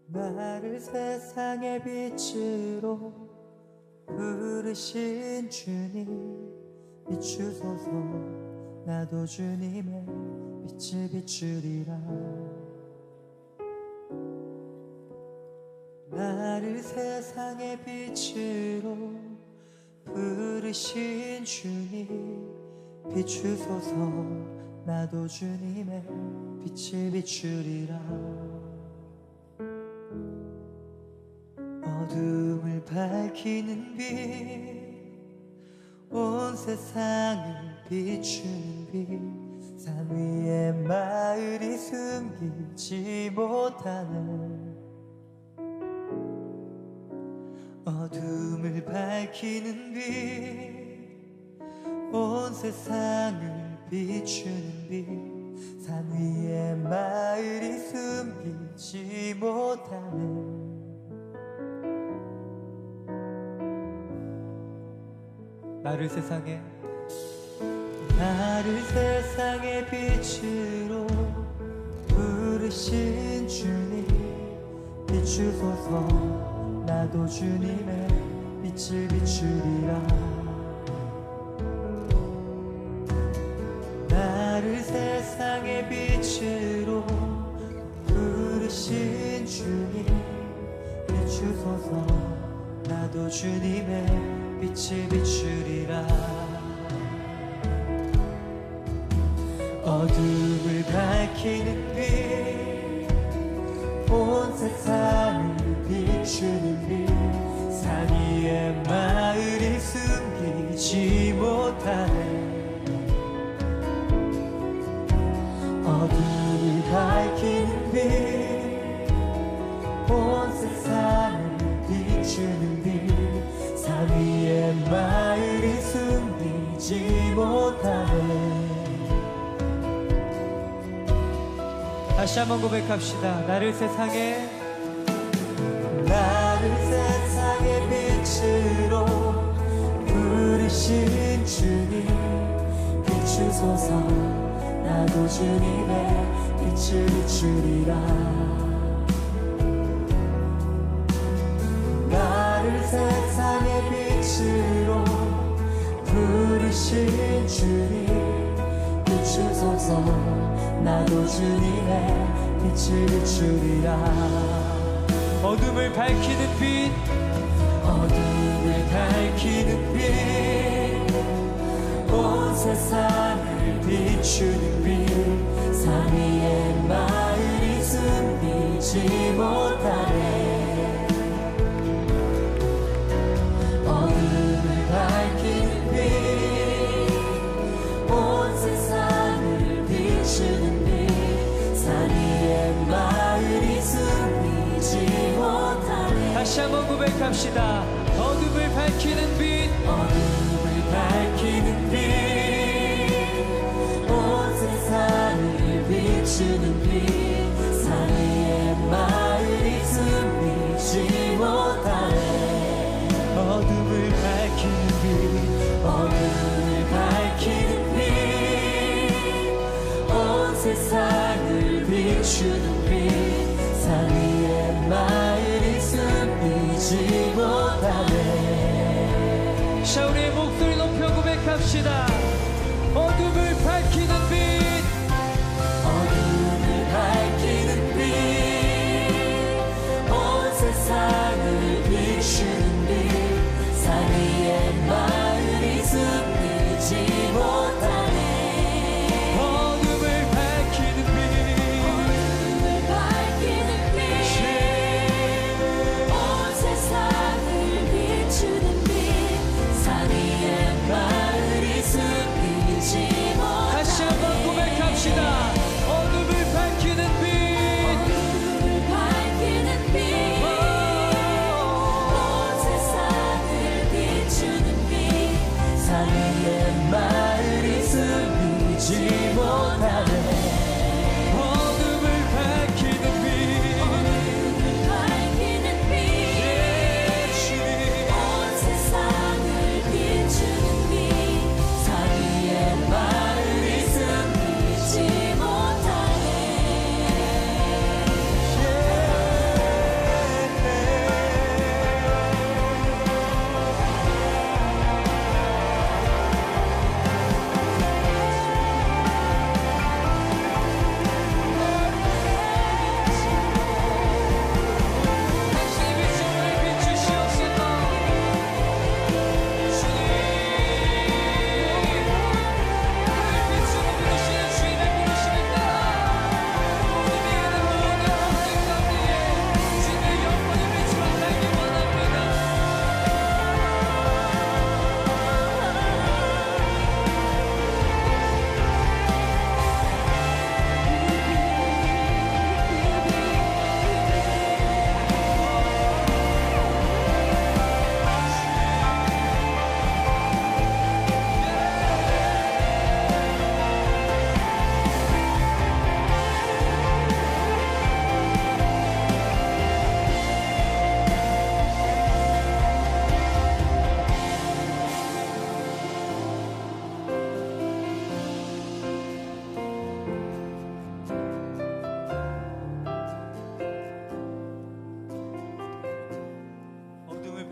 나를 세상의 빛으로 부르신 주님 비추소서. 나도 주님의 빛을 비추리라. 나를 세상의 빛으로 부르신 주님 비추소서. 나도 주님의 빛을 비추리라. 어둠을 밝히는 빛, 온 세상을 비추는 빛, 산 위에 마을이 숨기지 못하는. 어둠을 밝히는 빛, 온 세상을 비추는 빛, 산 위에 마을이 숨기지 못하는. 나를 세상의 빛으로 부르신 주님 비추소서. 나도 주님의 빛을 비추리라. 나를 세상의 빛으로 부르신 주님 비추소서. 나도 주님의 빛을 비추리라. 어둠을 밝히는 빛, 온 세상을 비추는 빛, 산 위에 마을이 숨기지 못하네. 어둠을 밝히는 빛, 온 세상을 비추는 빛, 산 위에 마을이 숨기지 못하네. 다시 한번 고백합시다. 나를 세상의 빛으로 부르신 주님 비추소서. 나도 주님의 빛을 비추리라. 나를 세상의 빛으로 부르신 주님 비추소서. 나도 주님의 빛을 비추리라. 어둠을 밝히는 빛, 어둠을 밝히는 빛, 온 세상을 비추는 빛, 산 위에 마을이 숨기지 못하네. 어둠을 밝히는 빛, 온 세상을 비추는 빛, 산 위에 마을이 숨기지 못하네. 다시 한번 고백합시다. 어둠을 밝히는 빛, 어둠을 밝히는 빛, 온 세상을 비추는 빛, 산 위에 마을이 숨기지 못하네. 어둠을 밝히는 빛, 어둠을 밝히는 빛, 온 세상을 비추는 빛, 산 위에 마을이 숨기지 못하네. 자, 우리의 목소리 높여 고백합시다. 어둠을 밝히는 빛, 어둠을 밝히는 빛, 온 세상을 비추는 빛, 산 위에 마을이 숨기지 못하네. 어둠을 밝히는 빛, 어둠을 밝히는 빛, 온 세상을 비추는 빛, 산 위에 마을이 숨기지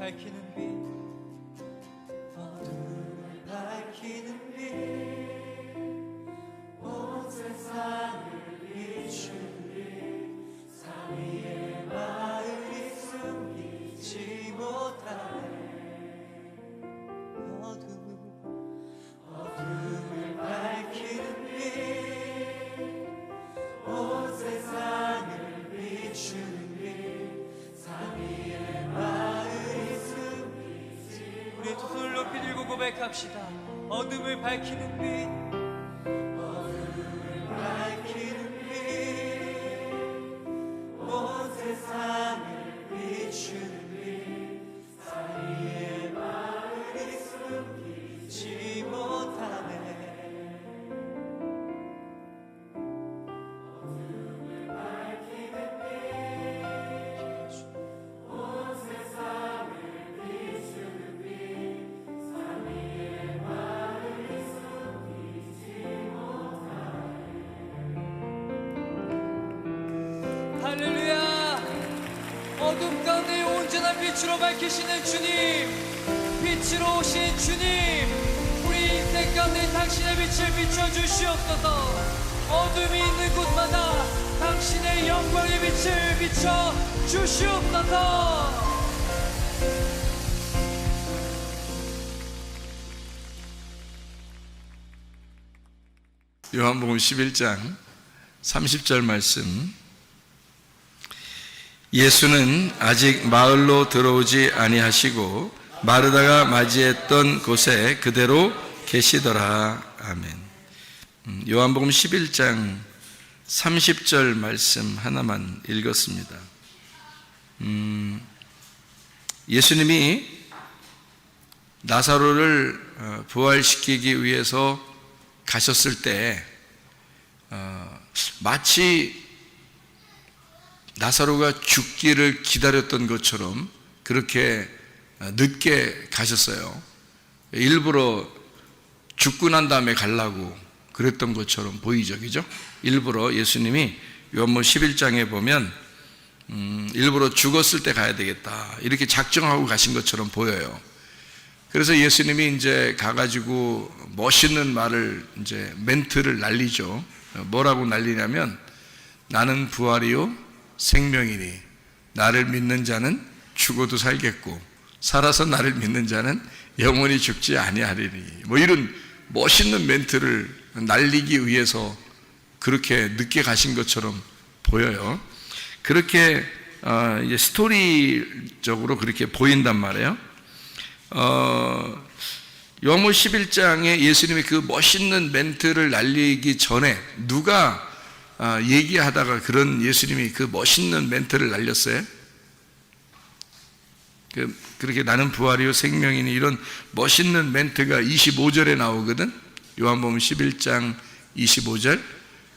밝히는 빛, 어둠을 밝히는 빛, 온 세상을 비추는 빛, 산 위에 마을이 숨기지 못하네. 어둠을 밝히는 빛, 온 세상을 비추는 빛, 산 위에 마을이 숨기지. 우리 두 손을 높이 들고 고백합시다. 어둠을 밝히는 빛, 어둠을 밝히는 빛, 온 세상을 비추는 빛, 산 위에 마을이 숨기지 못하네. 어둠을 밝히는 빛, 온 세상을 비추는 빛, 산 위에 마을이 숨기지 할렐루야. 어둠 가운데 온전한 빛으로 밝히시는 주님, 빛으로 오신 주님, 우리 인생 가운데 당신의 빛을 비춰주시옵소서. 어둠이 있는 곳마다 당신의 영광의 빛을 비춰주시옵소서. 요한복음 11장 30절 말씀. 예수는 아직 마을로 들어오지 아니하시고 마르다가 맞이했던 곳에 그대로 계시더라. 아멘. 요한복음 11장 30절 말씀 하나만 읽었습니다. 예수님이 나사로를 부활시키기 위해서 가셨을 때 마치 나사로가 죽기를 기다렸던 것처럼 그렇게 늦게 가셨어요. 일부러 죽고 난 다음에 가려고 그랬던 것처럼 보이죠, 그죠? 일부러 예수님이 요한복음 11장에 보면 일부러 죽었을 때 가야 되겠다 이렇게 작정하고 가신 것처럼 보여요. 그래서 예수님이 이제 가가지고 멋있는 말을 이제 멘트를 날리죠. 뭐라고 날리냐면 나는 부활이요 생명이니 나를 믿는 자는 죽어도 살겠고 살아서 나를 믿는 자는 영원히 죽지 아니하리니, 뭐 이런 멋있는 멘트를 날리기 위해서 그렇게 늦게 가신 것처럼 보여요. 그렇게 이제 스토리적으로 그렇게 보인단 말이에요. 요한복음 11장에 예수님이 그 멋있는 멘트를 날리기 전에 누가 얘기하다가 그런 예수님이 그 멋있는 멘트를 날렸어요? 그렇게 나는 부활이요 생명이니 이런 멋있는 멘트가 25절에 나오거든. 요한복음 11장 25절.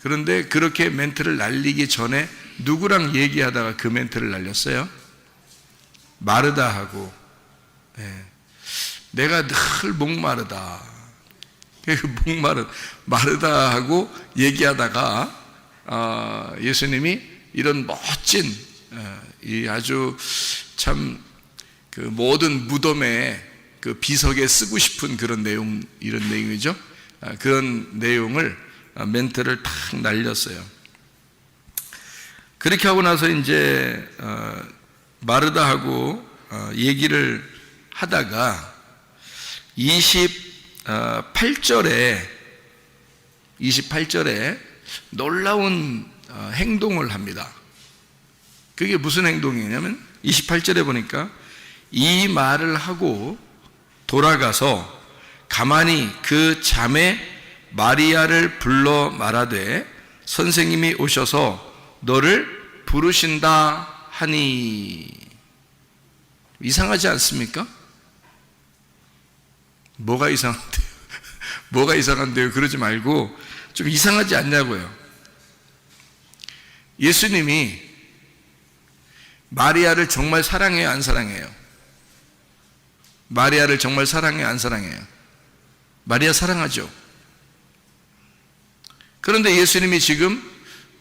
그런데 그렇게 멘트를 날리기 전에 누구랑 얘기하다가 그 멘트를 날렸어요? 마르다하고. 내가 늘 목마르다. 마르다하고 얘기하다가 예수님이 이런 멋진 이 아주 참 그 모든 무덤에 그 비석에 쓰고 싶은 그런 내용, 이런 내용이죠. 그런 내용을 멘트를 탁 날렸어요. 그렇게 하고 나서 이제 마르다하고 얘기를 하다가 28절에 놀라운 행동을 합니다. 그게 무슨 행동이냐면 28절에 보니까 이 말을 하고 돌아가서 가만히 그 자매 마리아를 불러 말하되 선생님이 오셔서 너를 부르신다 하니. 이상하지 않습니까? 뭐가 이상한데요? 뭐가 이상한데요? 그러지 말고 좀 이상하지 않냐고요. 예수님이 마리아를 정말 사랑해요, 안 사랑해요? 마리아를 정말 사랑해요, 안 사랑해요? 마리아 사랑하죠. 그런데 예수님이 지금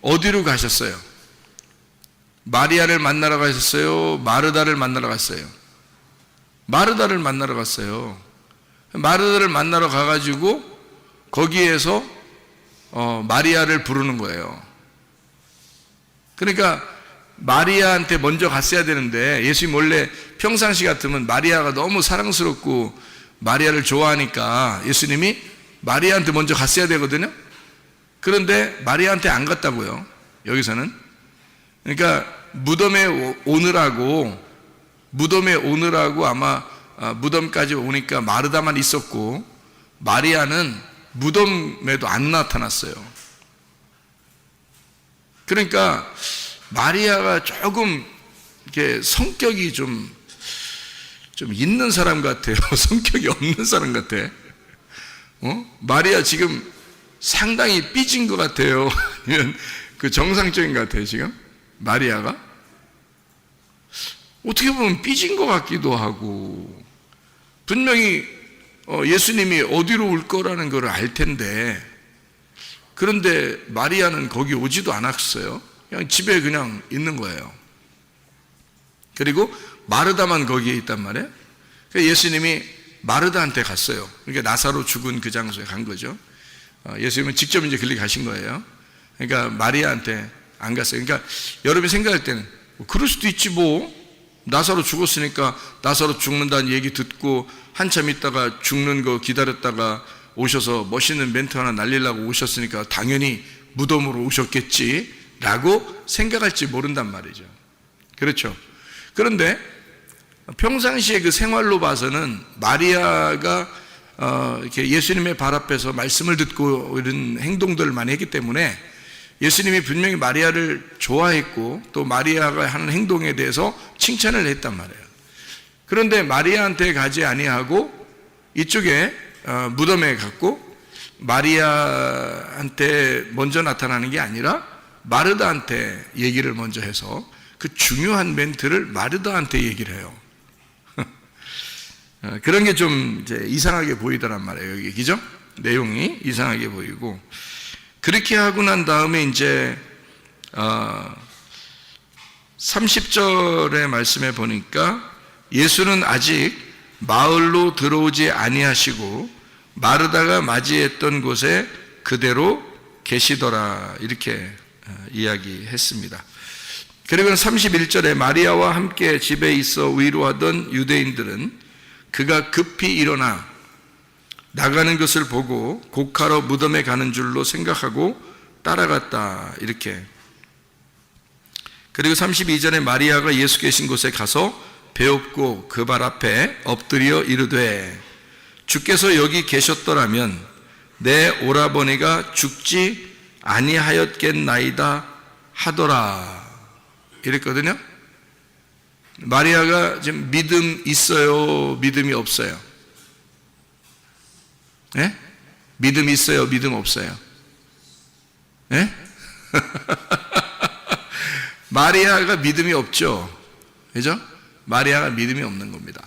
어디로 가셨어요? 마리아를 만나러 가셨어요? 마르다를 만나러 갔어요? 마르다를 만나러 갔어요. 마르다를 만나러 가가지고 거기에서 마리아를 부르는 거예요. 그러니까 마리아한테 먼저 갔어야 되는데, 예수님 원래 평상시 같으면 마리아가 너무 사랑스럽고 마리아를 좋아하니까 예수님이 마리아한테 먼저 갔어야 되거든요. 그런데 마리아한테 안 갔다고요, 여기서는. 그러니까 무덤에 오느라고 아마 무덤까지 오니까 마르다만 있었고, 마리아는 무덤에도 안 나타났어요. 그러니까 마리아가 조금 이렇게 성격이 좀 있는 사람 같아요. 성격이 없는 사람 같아. 마리아 지금 상당히 삐진 것 같아요. 아니면 그 정상적인 것 같아요, 지금? 마리아가? 어떻게 보면 삐진 것 같기도 하고, 분명히 예수님이 어디로 올 거라는 걸 알 텐데, 그런데 마리아는 거기 오지도 않았어요. 그냥 집에 그냥 있는 거예요. 그리고 마르다만 거기에 있단 말이에요. 그래서 예수님이 마르다한테 갔어요. 그러니까 나사로 죽은 그 장소에 간 거죠. 예수님은 직접 이제 길리 가신 거예요. 그러니까 마리아한테 안 갔어요. 그러니까 여러분이 생각할 때는 그럴 수도 있지 뭐, 나사로 죽었으니까 나사로 죽는다는 얘기 듣고 한참 있다가 죽는 거 기다렸다가 오셔서 멋있는 멘트 하나 날리려고 오셨으니까 당연히 무덤으로 오셨겠지 라고 생각할지 모른단 말이죠. 그렇죠. 그런데 평상시에 그 생활로 봐서는 마리아가 이렇게 예수님의 발 앞에서 말씀을 듣고 이런 행동들을 많이 했기 때문에 예수님이 분명히 마리아를 좋아했고 또 마리아가 하는 행동에 대해서 칭찬을 했단 말이에요. 그런데 마리아한테 가지 아니하고 이쪽에 무덤에 갔고, 마리아한테 먼저 나타나는 게 아니라 마르다한테 얘기를 먼저 해서 그 중요한 멘트를 마르다한테 얘기를 해요. 그런 게 좀 이제 이상하게 보이더란 말이에요, 여기. 그죠? 내용이 이상하게 보이고. 그렇게 하고 난 다음에 이제 30절의 말씀에 보니까 예수는 아직 마을로 들어오지 아니하시고 마르다가 맞이했던 곳에 그대로 계시더라, 이렇게 이야기했습니다. 그리고 31절에 마리아와 함께 집에 있어 위로하던 유대인들은 그가 급히 일어나 나가는 것을 보고 곡하러 무덤에 가는 줄로 생각하고 따라갔다, 이렇게. 그리고 32절에 마리아가 예수 계신 곳에 가서 배엎고 그 발 앞에 엎드려 이르되 주께서 여기 계셨더라면 내 오라버니가 죽지 아니하였겠나이다 하더라, 이랬거든요. 마리아가 지금 믿음 있어요, 믿음이 없어요? 예? 믿음 있어요, 믿음 없어요? 예? 마리아가 믿음이 없죠. 그죠? 마리아가 믿음이 없는 겁니다.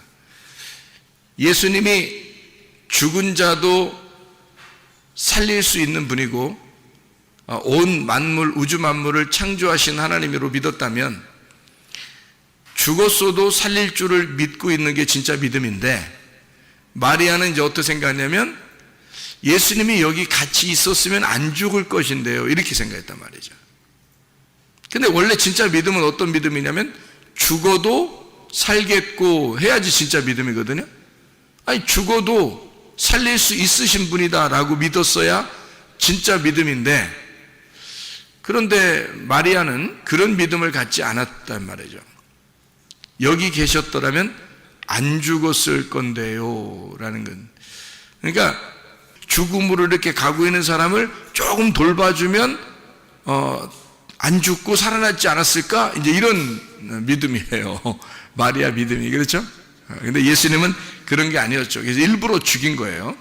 예수님이 죽은 자도 살릴 수 있는 분이고 온 만물, 우주 만물을 창조하신 하나님으로 믿었다면 죽었어도 살릴 줄을 믿고 있는 게 진짜 믿음인데, 마리아는 이제 어떻게 생각하냐면 예수님이 여기 같이 있었으면 안 죽을 것인데요, 이렇게 생각했단 말이죠. 근데 원래 진짜 믿음은 어떤 믿음이냐면 죽어도 살겠고 해야지 진짜 믿음이거든요. 아니, 죽어도 살릴 수 있으신 분이다라고 믿었어야 진짜 믿음인데, 그런데 마리아는 그런 믿음을 갖지 않았단 말이죠. 여기 계셨더라면 안 죽었을 건데요 라는 건, 그러니까 죽음으로 이렇게 가고 있는 사람을 조금 돌봐주면 안 죽고 살아났지 않았을까, 이제 이런 믿음이에요, 마리아 믿음이. 그렇죠? 근데 예수님은 그런 게 아니었죠. 그래서 일부러 죽인 거예요.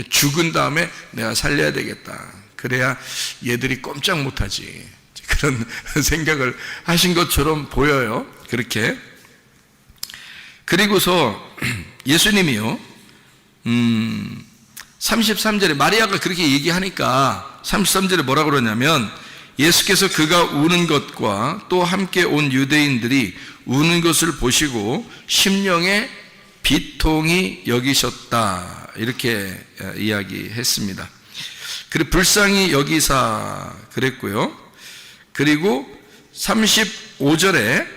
죽은 다음에 내가 살려야 되겠다, 그래야 얘들이 꼼짝 못하지, 그런 생각을 하신 것처럼 보여요, 그렇게. 그리고서 예수님이요 33절에 마리아가 그렇게 얘기하니까 33절에 뭐라고 그러냐면, 예수께서 그가 우는 것과 또 함께 온 유대인들이 우는 것을 보시고 심령에 비통히 여기셨다 이렇게 이야기했습니다. 그리고 불쌍히 여기사 그랬고요. 그리고 35절에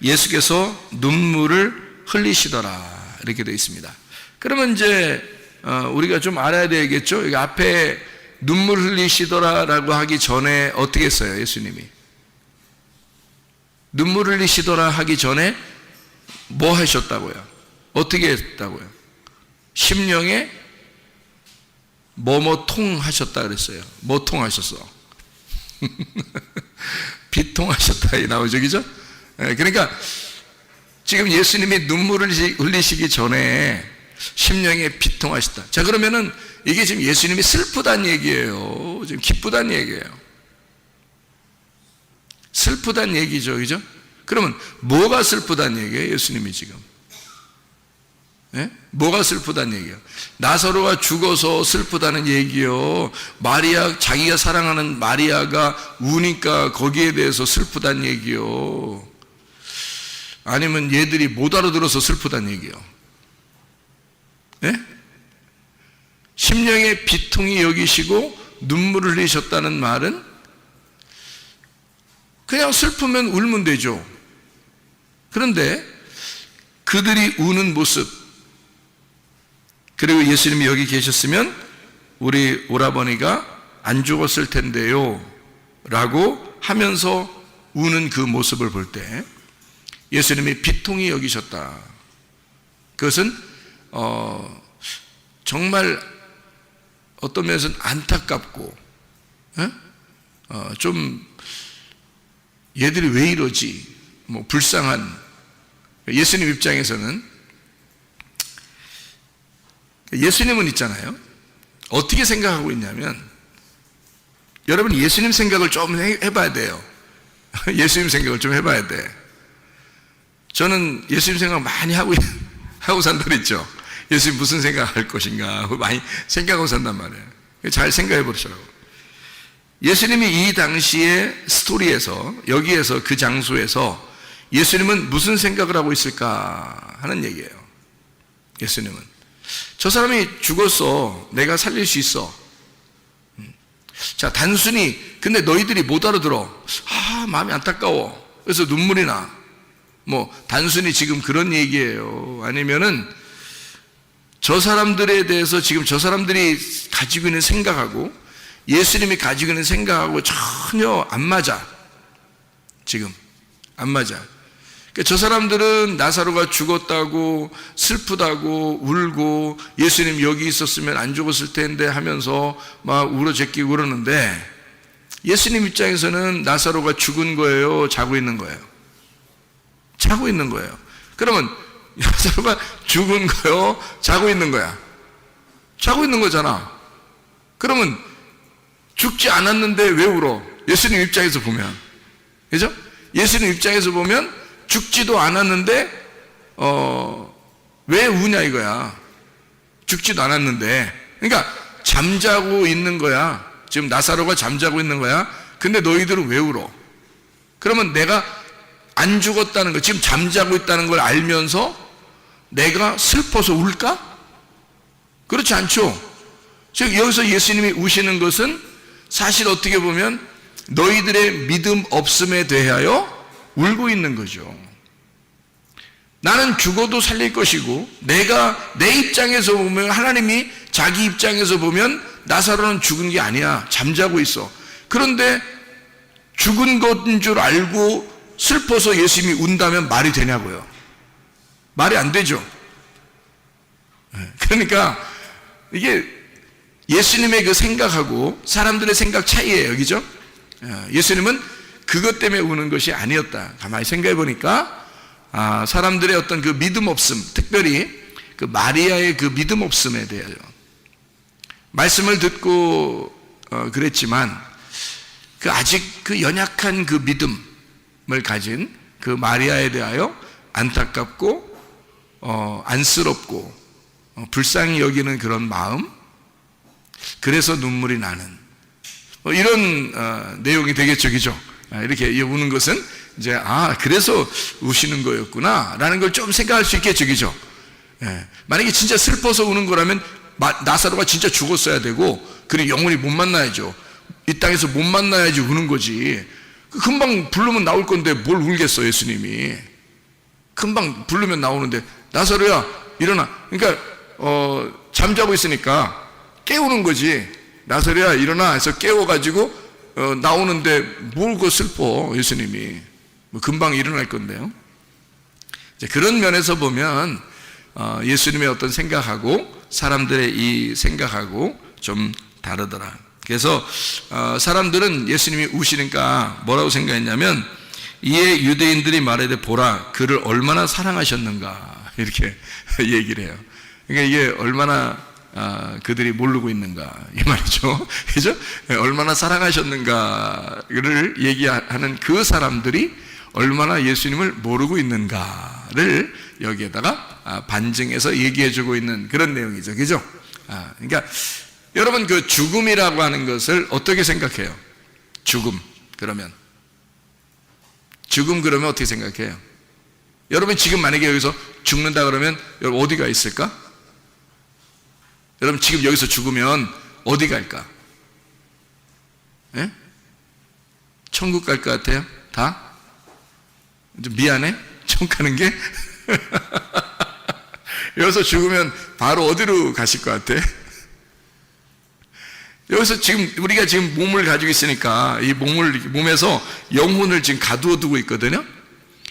예수께서 눈물을 흘리시더라 이렇게 되어 있습니다. 그러면 이제 우리가 좀 알아야 되겠죠. 여기 앞에 눈물 흘리시더라라고 하기 전에 어떻게 했어요? 예수님이 눈물 흘리시더라 하기 전에 뭐 하셨다고요? 어떻게 했다고요? 심령에 뭐뭐 통하셨다 그랬어요. 뭐 통하셨어? 비통하셨다 이 나오죠, 그죠? 그러니까 지금 예수님이 눈물을 흘리시기 전에 심령에 비통하셨다. 자, 그러면은 이게 지금 예수님이 슬프다는 얘기예요. 지금 기쁘다는 얘기예요. 슬프다는 얘기죠, 그죠? 그러면 뭐가 슬프다는 얘기예요, 예수님이 지금? 예? 뭐가 슬프다는 얘기예요? 나사로가 죽어서 슬프다는 얘기요. 마리아, 자기가 사랑하는 마리아가 우니까 거기에 대해서 슬프다는 얘기요. 아니면 얘들이 못 알아들어서 슬프다는 얘기요. 예? 심령의 비통히 여기시고 눈물을 흘리셨다는 말은 그냥 슬프면 울면 되죠. 그런데 그들이 우는 모습, 그리고 예수님이 여기 계셨으면 우리 오라버니가 안 죽었을 텐데요 라고 하면서 우는 그 모습을 볼 때 예수님이 비통히 여기셨다. 그것은 정말 어떤 면에서는 안타깝고 좀 얘들이 왜 이러지? 뭐 불쌍한 예수님 입장에서는 예수님은 있잖아요. 어떻게 생각하고 있냐면 여러분 예수님 생각을 좀 해봐야 돼요. 예수님 생각을 좀 해봐야 돼. 저는 예수님 생각 많이 하고 산다 그랬죠. 예수님 무슨 생각할 것인가 많이 생각하고 산단 말이에요. 잘 생각해 보시라고. 예수님이 이 당시의 스토리에서 여기에서 그 장소에서 예수님은 무슨 생각을 하고 있을까 하는 얘기예요. 예수님은 저 사람이 죽었어. 내가 살릴 수 있어. 자, 단순히 근데 너희들이 못 알아들어. 마음이 안타까워. 그래서 눈물이 나. 뭐 단순히 지금 그런 얘기예요. 아니면은 저 사람들에 대해서 지금 저 사람들이 가지고 있는 생각하고 예수님이 가지고 있는 생각하고 전혀 안 맞아. 지금 안 맞아. 저 사람들은 나사로가 죽었다고 슬프다고 울고 예수님 여기 있었으면 안 죽었을 텐데 하면서 막 울어제끼고 그러는데 예수님 입장에서는 나사로가 죽은 거예요? 자고 있는 거예요? 자고 있는 거예요. 그러면 나사로가 죽은 거예요? 자고 있는 거야? 자고 있는 거잖아. 그러면 죽지 않았는데 왜 울어? 예수님 입장에서 보면, 그죠? 예수님 입장에서 보면 죽지도 않았는데 왜 우냐 이거야. 죽지도 않았는데. 그러니까 잠자고 있는 거야. 지금 나사로가 잠자고 있는 거야. 근데 너희들은 왜 울어? 그러면 내가 안 죽었다는 거, 지금 잠자고 있다는 걸 알면서 내가 슬퍼서 울까? 그렇지 않죠. 즉 여기서 예수님이 우시는 것은 사실 어떻게 보면 너희들의 믿음 없음에 대하여 울고 있는 거죠. 나는 죽어도 살릴 것이고 내가 내 입장에서 보면 하나님이 자기 입장에서 보면 나사로는 죽은 게 아니야. 잠자고 있어. 그런데 죽은 것인 줄 알고 슬퍼서 예수님이 운다면 말이 되냐고요. 말이 안 되죠. 그러니까 이게 예수님의 그 생각하고 사람들의 생각 차이예요. 그죠? 예수님은 그것 때문에 우는 것이 아니었다. 가만히 생각해 보니까 사람들의 어떤 그 믿음 없음, 특별히 그 마리아의 그 믿음 없음에 대하여 말씀을 듣고 그랬지만 그 아직 그 연약한 그 믿음을 가진 그 마리아에 대하여 안타깝고 안쓰럽고 불쌍히 여기는 그런 마음, 그래서 눈물이 나는 이런 내용이 되겠죠, 그죠? 이렇게 우는 것은 이제 그래서 우시는 거였구나 라는 걸 좀 생각할 수 있겠죠, 그죠? 만약에 진짜 슬퍼서 우는 거라면 나사로가 진짜 죽었어야 되고, 그리고 영원히 못 만나야죠. 이 땅에서 못 만나야지 우는 거지. 금방 부르면 나올 건데 뭘 울겠어, 예수님이. 금방 부르면 나오는데, 나사로야 일어나. 그러니까 잠자고 있으니까 깨우는 거지. 나사로야 일어나 해서 깨워가지고 나오는데 뭘 그 슬퍼, 예수님이. 뭐 금방 일어날 건데요. 그런 면에서 보면 예수님의 어떤 생각하고 사람들의 이 생각하고 좀 다르더라. 그래서 사람들은 예수님이 우시니까 뭐라고 생각했냐면, 이에 유대인들이 말하되 보라 그를 얼마나 사랑하셨는가, 이렇게 얘기를 해요. 그러니까 이게 얼마나 그들이 모르고 있는가 이 말이죠. 그죠? 얼마나 사랑하셨는가를 얘기하는 그 사람들이 얼마나 예수님을 모르고 있는가를 여기에다가 반증해서 얘기해주고 있는 그런 내용이죠. 그죠? 그러니까 여러분, 그 죽음이라고 하는 것을 어떻게 생각해요? 죽음 그러면 어떻게 생각해요? 여러분 지금 만약에 여기서 죽는다 그러면 여러분 어디가 있을까? 여러분 지금 여기서 죽으면 어디 갈까? 예? 천국 갈 것 같아요? 다? 좀 미안해? 천국 가는 게? 여기서 죽으면 바로 어디로 가실 것 같아? 여기서 지금 우리가 지금 몸을 가지고 있으니까 이 몸에서 영혼을 지금 가두어 두고 있거든요.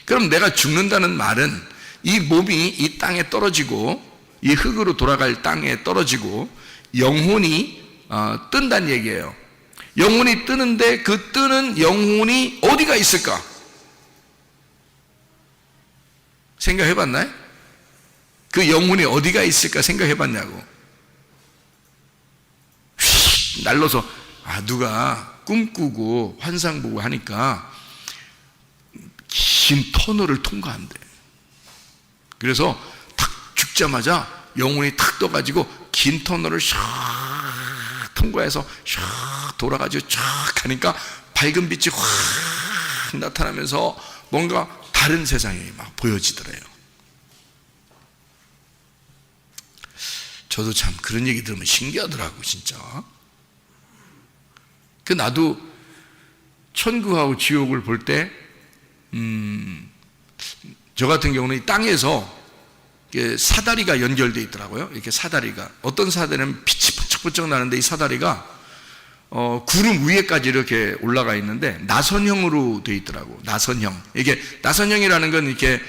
그럼 내가 죽는다는 말은 이 몸이 이 땅에 떨어지고 이 흙으로 돌아갈 땅에 떨어지고 영혼이 뜬다는 얘기예요. 영혼이 뜨는데 그 뜨는 영혼이 어디가 있을까? 생각해 봤나요? 그 영혼이 어디가 있을까 생각해 봤냐고. 날려서 누가 꿈꾸고 환상 보고 하니까 긴 터널을 통과한대. 그래서 탁 죽자마자 영혼이 탁 떠가지고 긴 터널을 샥 통과해서 샥 돌아가지고 쫙 가니까 밝은 빛이 확 나타나면서 뭔가 다른 세상이 막 보여지더래요. 저도 참 그런 얘기 들으면 신기하더라고, 진짜. 나도 천국하고 지옥을 볼 때, 저 같은 경우는 이 땅에서 사다리가 연결되어 있더라고요. 이렇게 사다리가. 어떤 사다리는 빛이 번쩍번쩍 나는데 이 사다리가 구름 위에까지 이렇게 올라가 있는데 나선형으로 되어 있더라고. 나선형. 이게 나선형이라는 건 이렇게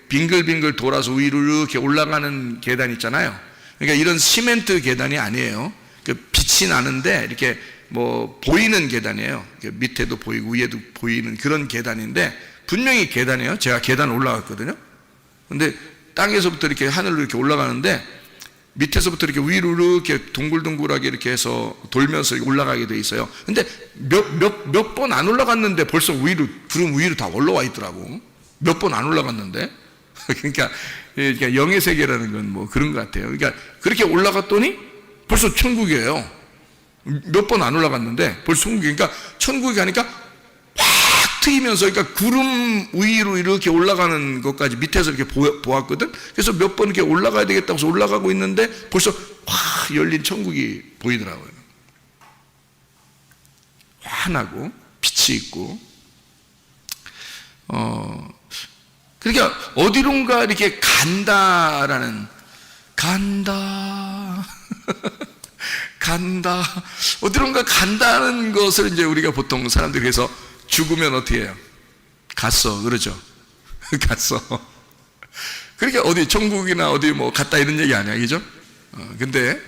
빙글빙글 돌아서 위로 이렇게 올라가는 계단 있잖아요. 그러니까 이런 시멘트 계단이 아니에요. 빛이 나는데 이렇게 뭐 보이는 계단이에요. 밑에도 보이고 위에도 보이는 그런 계단인데 분명히 계단이에요. 제가 계단 올라갔거든요. 근데 땅에서부터 이렇게 하늘로 이렇게 올라가는데 밑에서부터 이렇게 위로 이렇게 동글동글하게 이렇게 해서 돌면서 올라가게 돼 있어요. 근데 몇 번 안 올라갔는데 벌써 구름 위로 다 올라와 있더라고. 몇 번 안 올라갔는데. 그러니까 영의 세계라는 건 뭐 그런 것 같아요. 그러니까 그렇게 올라갔더니 벌써 천국이에요. 몇 번 안 올라갔는데 벌써 천국이. 그러니까 천국에 가니까 확 트이면서, 그러니까 구름 위로 이렇게 올라가는 것까지 밑에서 이렇게 보았거든. 그래서 몇 번 이렇게 올라가야 되겠다고 해서 올라가고 있는데 벌써 확 열린 천국이 보이더라고요. 환하고 빛이 있고. 그러니까 어디론가 이렇게 간다. 어디론가 간다는 것을 이제 우리가 보통 사람들이 그래서 죽으면 어떻게 해요? 갔어, 그러죠? 갔어. 그러니까 어디 천국이나 어디 뭐 갔다 이런 얘기 아니야, 그죠? 근데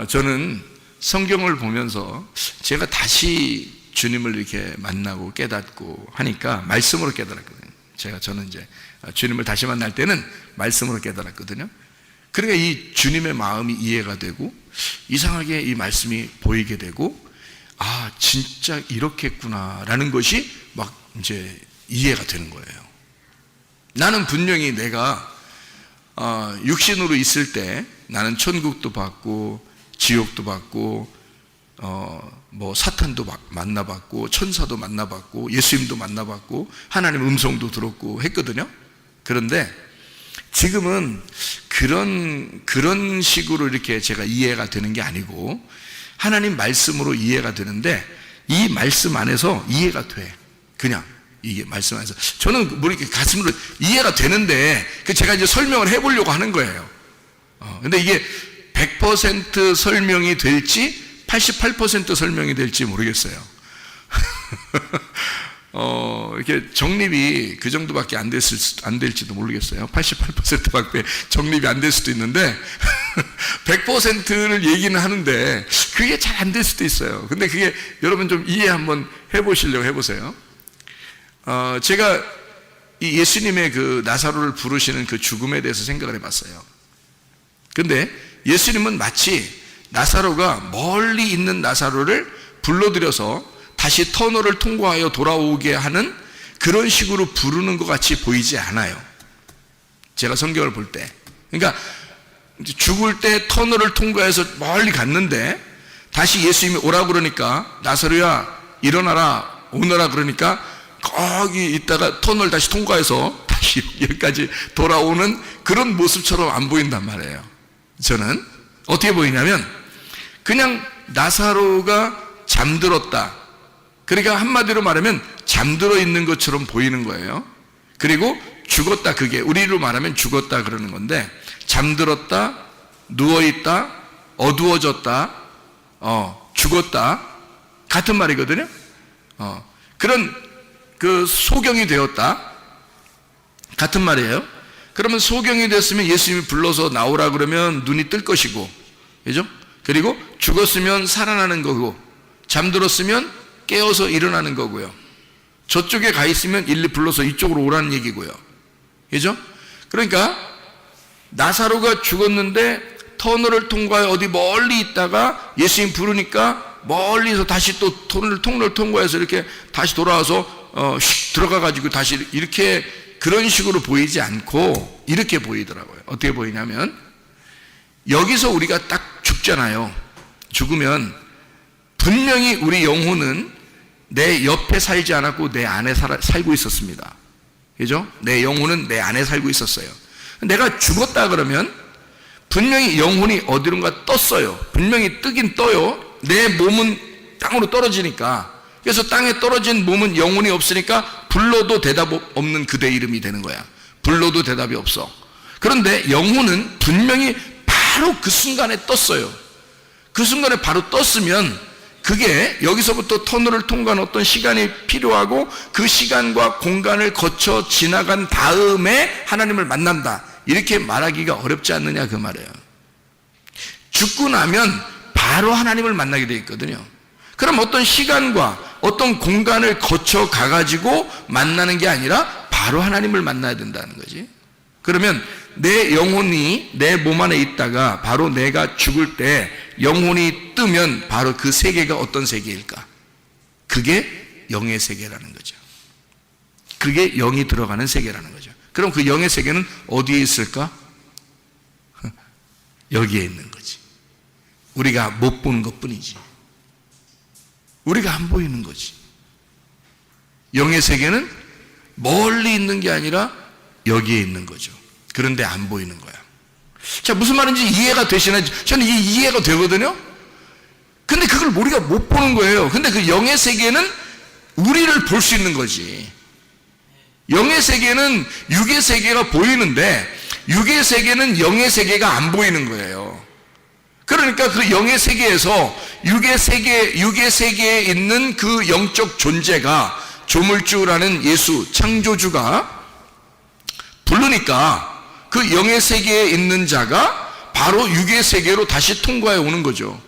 저는 성경을 보면서 제가 다시 주님을 이렇게 만나고 깨닫고 하니까 말씀으로 깨달았거든요. 저는 이제 주님을 다시 만날 때는 말씀으로 깨달았거든요. 그러니까 이 주님의 마음이 이해가 되고 이상하게 이 말씀이 보이게 되고, 진짜 이렇겠구나라는 것이 막 이제 이해가 되는 거예요. 나는 분명히 내가 육신으로 있을 때 나는 천국도 봤고 지옥도 봤고 뭐 사탄도 만나봤고 천사도 만나봤고 예수님도 만나봤고 하나님 음성도 들었고 했거든요. 그런데 지금은 그런 식으로 이렇게 제가 이해가 되는 게 아니고 하나님 말씀으로 이해가 되는데 이 말씀 안에서 이해가 돼. 그냥 이게 말씀 안에서 저는 뭐 이렇게 가슴으로 이해가 되는데 제가 이제 설명을 해보려고 하는 거예요. 근데 이게 100% 설명이 될지 88% 설명이 될지 모르겠어요. 이렇게 정립이 그 정도밖에 안 될지도 모르겠어요. 88%밖에 정립이 안 될 수도 있는데 100%를 얘기는 하는데 그게 잘 안 될 수도 있어요. 근데 그게 여러분 좀 이해 한번 해보시려고 해보세요. 제가 이 예수님의 그 나사로를 부르시는 그 죽음에 대해서 생각을 해봤어요. 근데 예수님은 마치 나사로가 멀리 있는 나사로를 불러들여서 다시 터널을 통과하여 돌아오게 하는 그런 식으로 부르는 것 같이 보이지 않아요. 제가 성경을 볼 때. 그러니까 죽을 때 터널을 통과해서 멀리 갔는데 다시 예수님이 오라고 그러니까 나사로야 일어나라 오너라 그러니까 거기 있다가 터널 다시 통과해서 다시 여기까지 돌아오는 그런 모습처럼 안 보인단 말이에요. 저는 어떻게 보이냐면 그냥 나사로가 잠들었다. 그러니까 한마디로 말하면 잠들어 있는 것처럼 보이는 거예요. 그리고 죽었다, 그게 우리로 말하면 죽었다 그러는 건데 잠들었다, 누워있다, 어두워졌다, 죽었다 같은 말이거든요. 그런 그 소경이 되었다 같은 말이에요. 그러면 소경이 됐으면 예수님이 불러서 나오라 그러면 눈이 뜰 것이고, 그죠? 그리고 죽었으면 살아나는 거고, 잠들었으면 깨어서 일어나는 거고요. 저쪽에 가 있으면 일리 불러서 이쪽으로 오라는 얘기고요. 그죠? 그러니까 나사로가 죽었는데 터널을 통과해 어디 멀리 있다가 예수님 부르니까 멀리서 다시 또 터널을 통과해서 이렇게 다시 돌아와서 들어가 가지고 다시 이렇게 그런 식으로 보이지 않고 이렇게 보이더라고요. 어떻게 보이냐면 여기서 우리가 딱 죽잖아요. 죽으면 분명히 우리 영혼은 내 옆에 살지 않았고 내 안에 살고 있었습니다. 그죠? 내 영혼은 내 안에 살고 있었어요. 내가 죽었다 그러면 분명히 영혼이 어디론가 떴어요. 분명히 뜨긴 떠요. 내 몸은 땅으로 떨어지니까. 그래서 땅에 떨어진 몸은 영혼이 없으니까 불러도 대답 없는 그대 이름이 되는 거야. 불러도 대답이 없어. 그런데 영혼은 분명히 바로 그 순간에 떴어요. 그 순간에 바로 떴으면 그게 여기서부터 터널을 통과한 어떤 시간이 필요하고 그 시간과 공간을 거쳐 지나간 다음에 하나님을 만난다. 이렇게 말하기가 어렵지 않느냐 그 말이에요. 죽고 나면 바로 하나님을 만나게 되어 있거든요. 그럼 어떤 시간과 어떤 공간을 거쳐 가가지고 만나는 게 아니라 바로 하나님을 만나야 된다는 거지. 그러면 내 영혼이 내 몸 안에 있다가 바로 내가 죽을 때 영혼이 뜨면 바로 그 세계가 어떤 세계일까? 그게 영의 세계라는 거죠. 그게 영이 들어가는 세계라는 거죠. 그럼 그 영의 세계는 어디에 있을까? 여기에 있는 거지. 우리가 못 보는 것뿐이지. 우리가 안 보이는 거지. 영의 세계는 멀리 있는 게 아니라 여기에 있는 거죠. 그런데 안 보이는 거야. 자, 무슨 말인지 이해가 되시나요? 저는 이게 이해가 되거든요. 근데 그걸 우리가 못 보는 거예요. 근데 그 영의 세계는 우리를 볼 수 있는 거지. 영의 세계는 육의 세계가 보이는데 육의 세계는 영의 세계가 안 보이는 거예요. 그러니까 그 영의 세계에서 육의 세계에 있는 그 영적 존재가 조물주라는 예수 창조주가 부르니까 그 영의 세계에 있는 자가 바로 육의 세계로 다시 통과해 오는 거죠.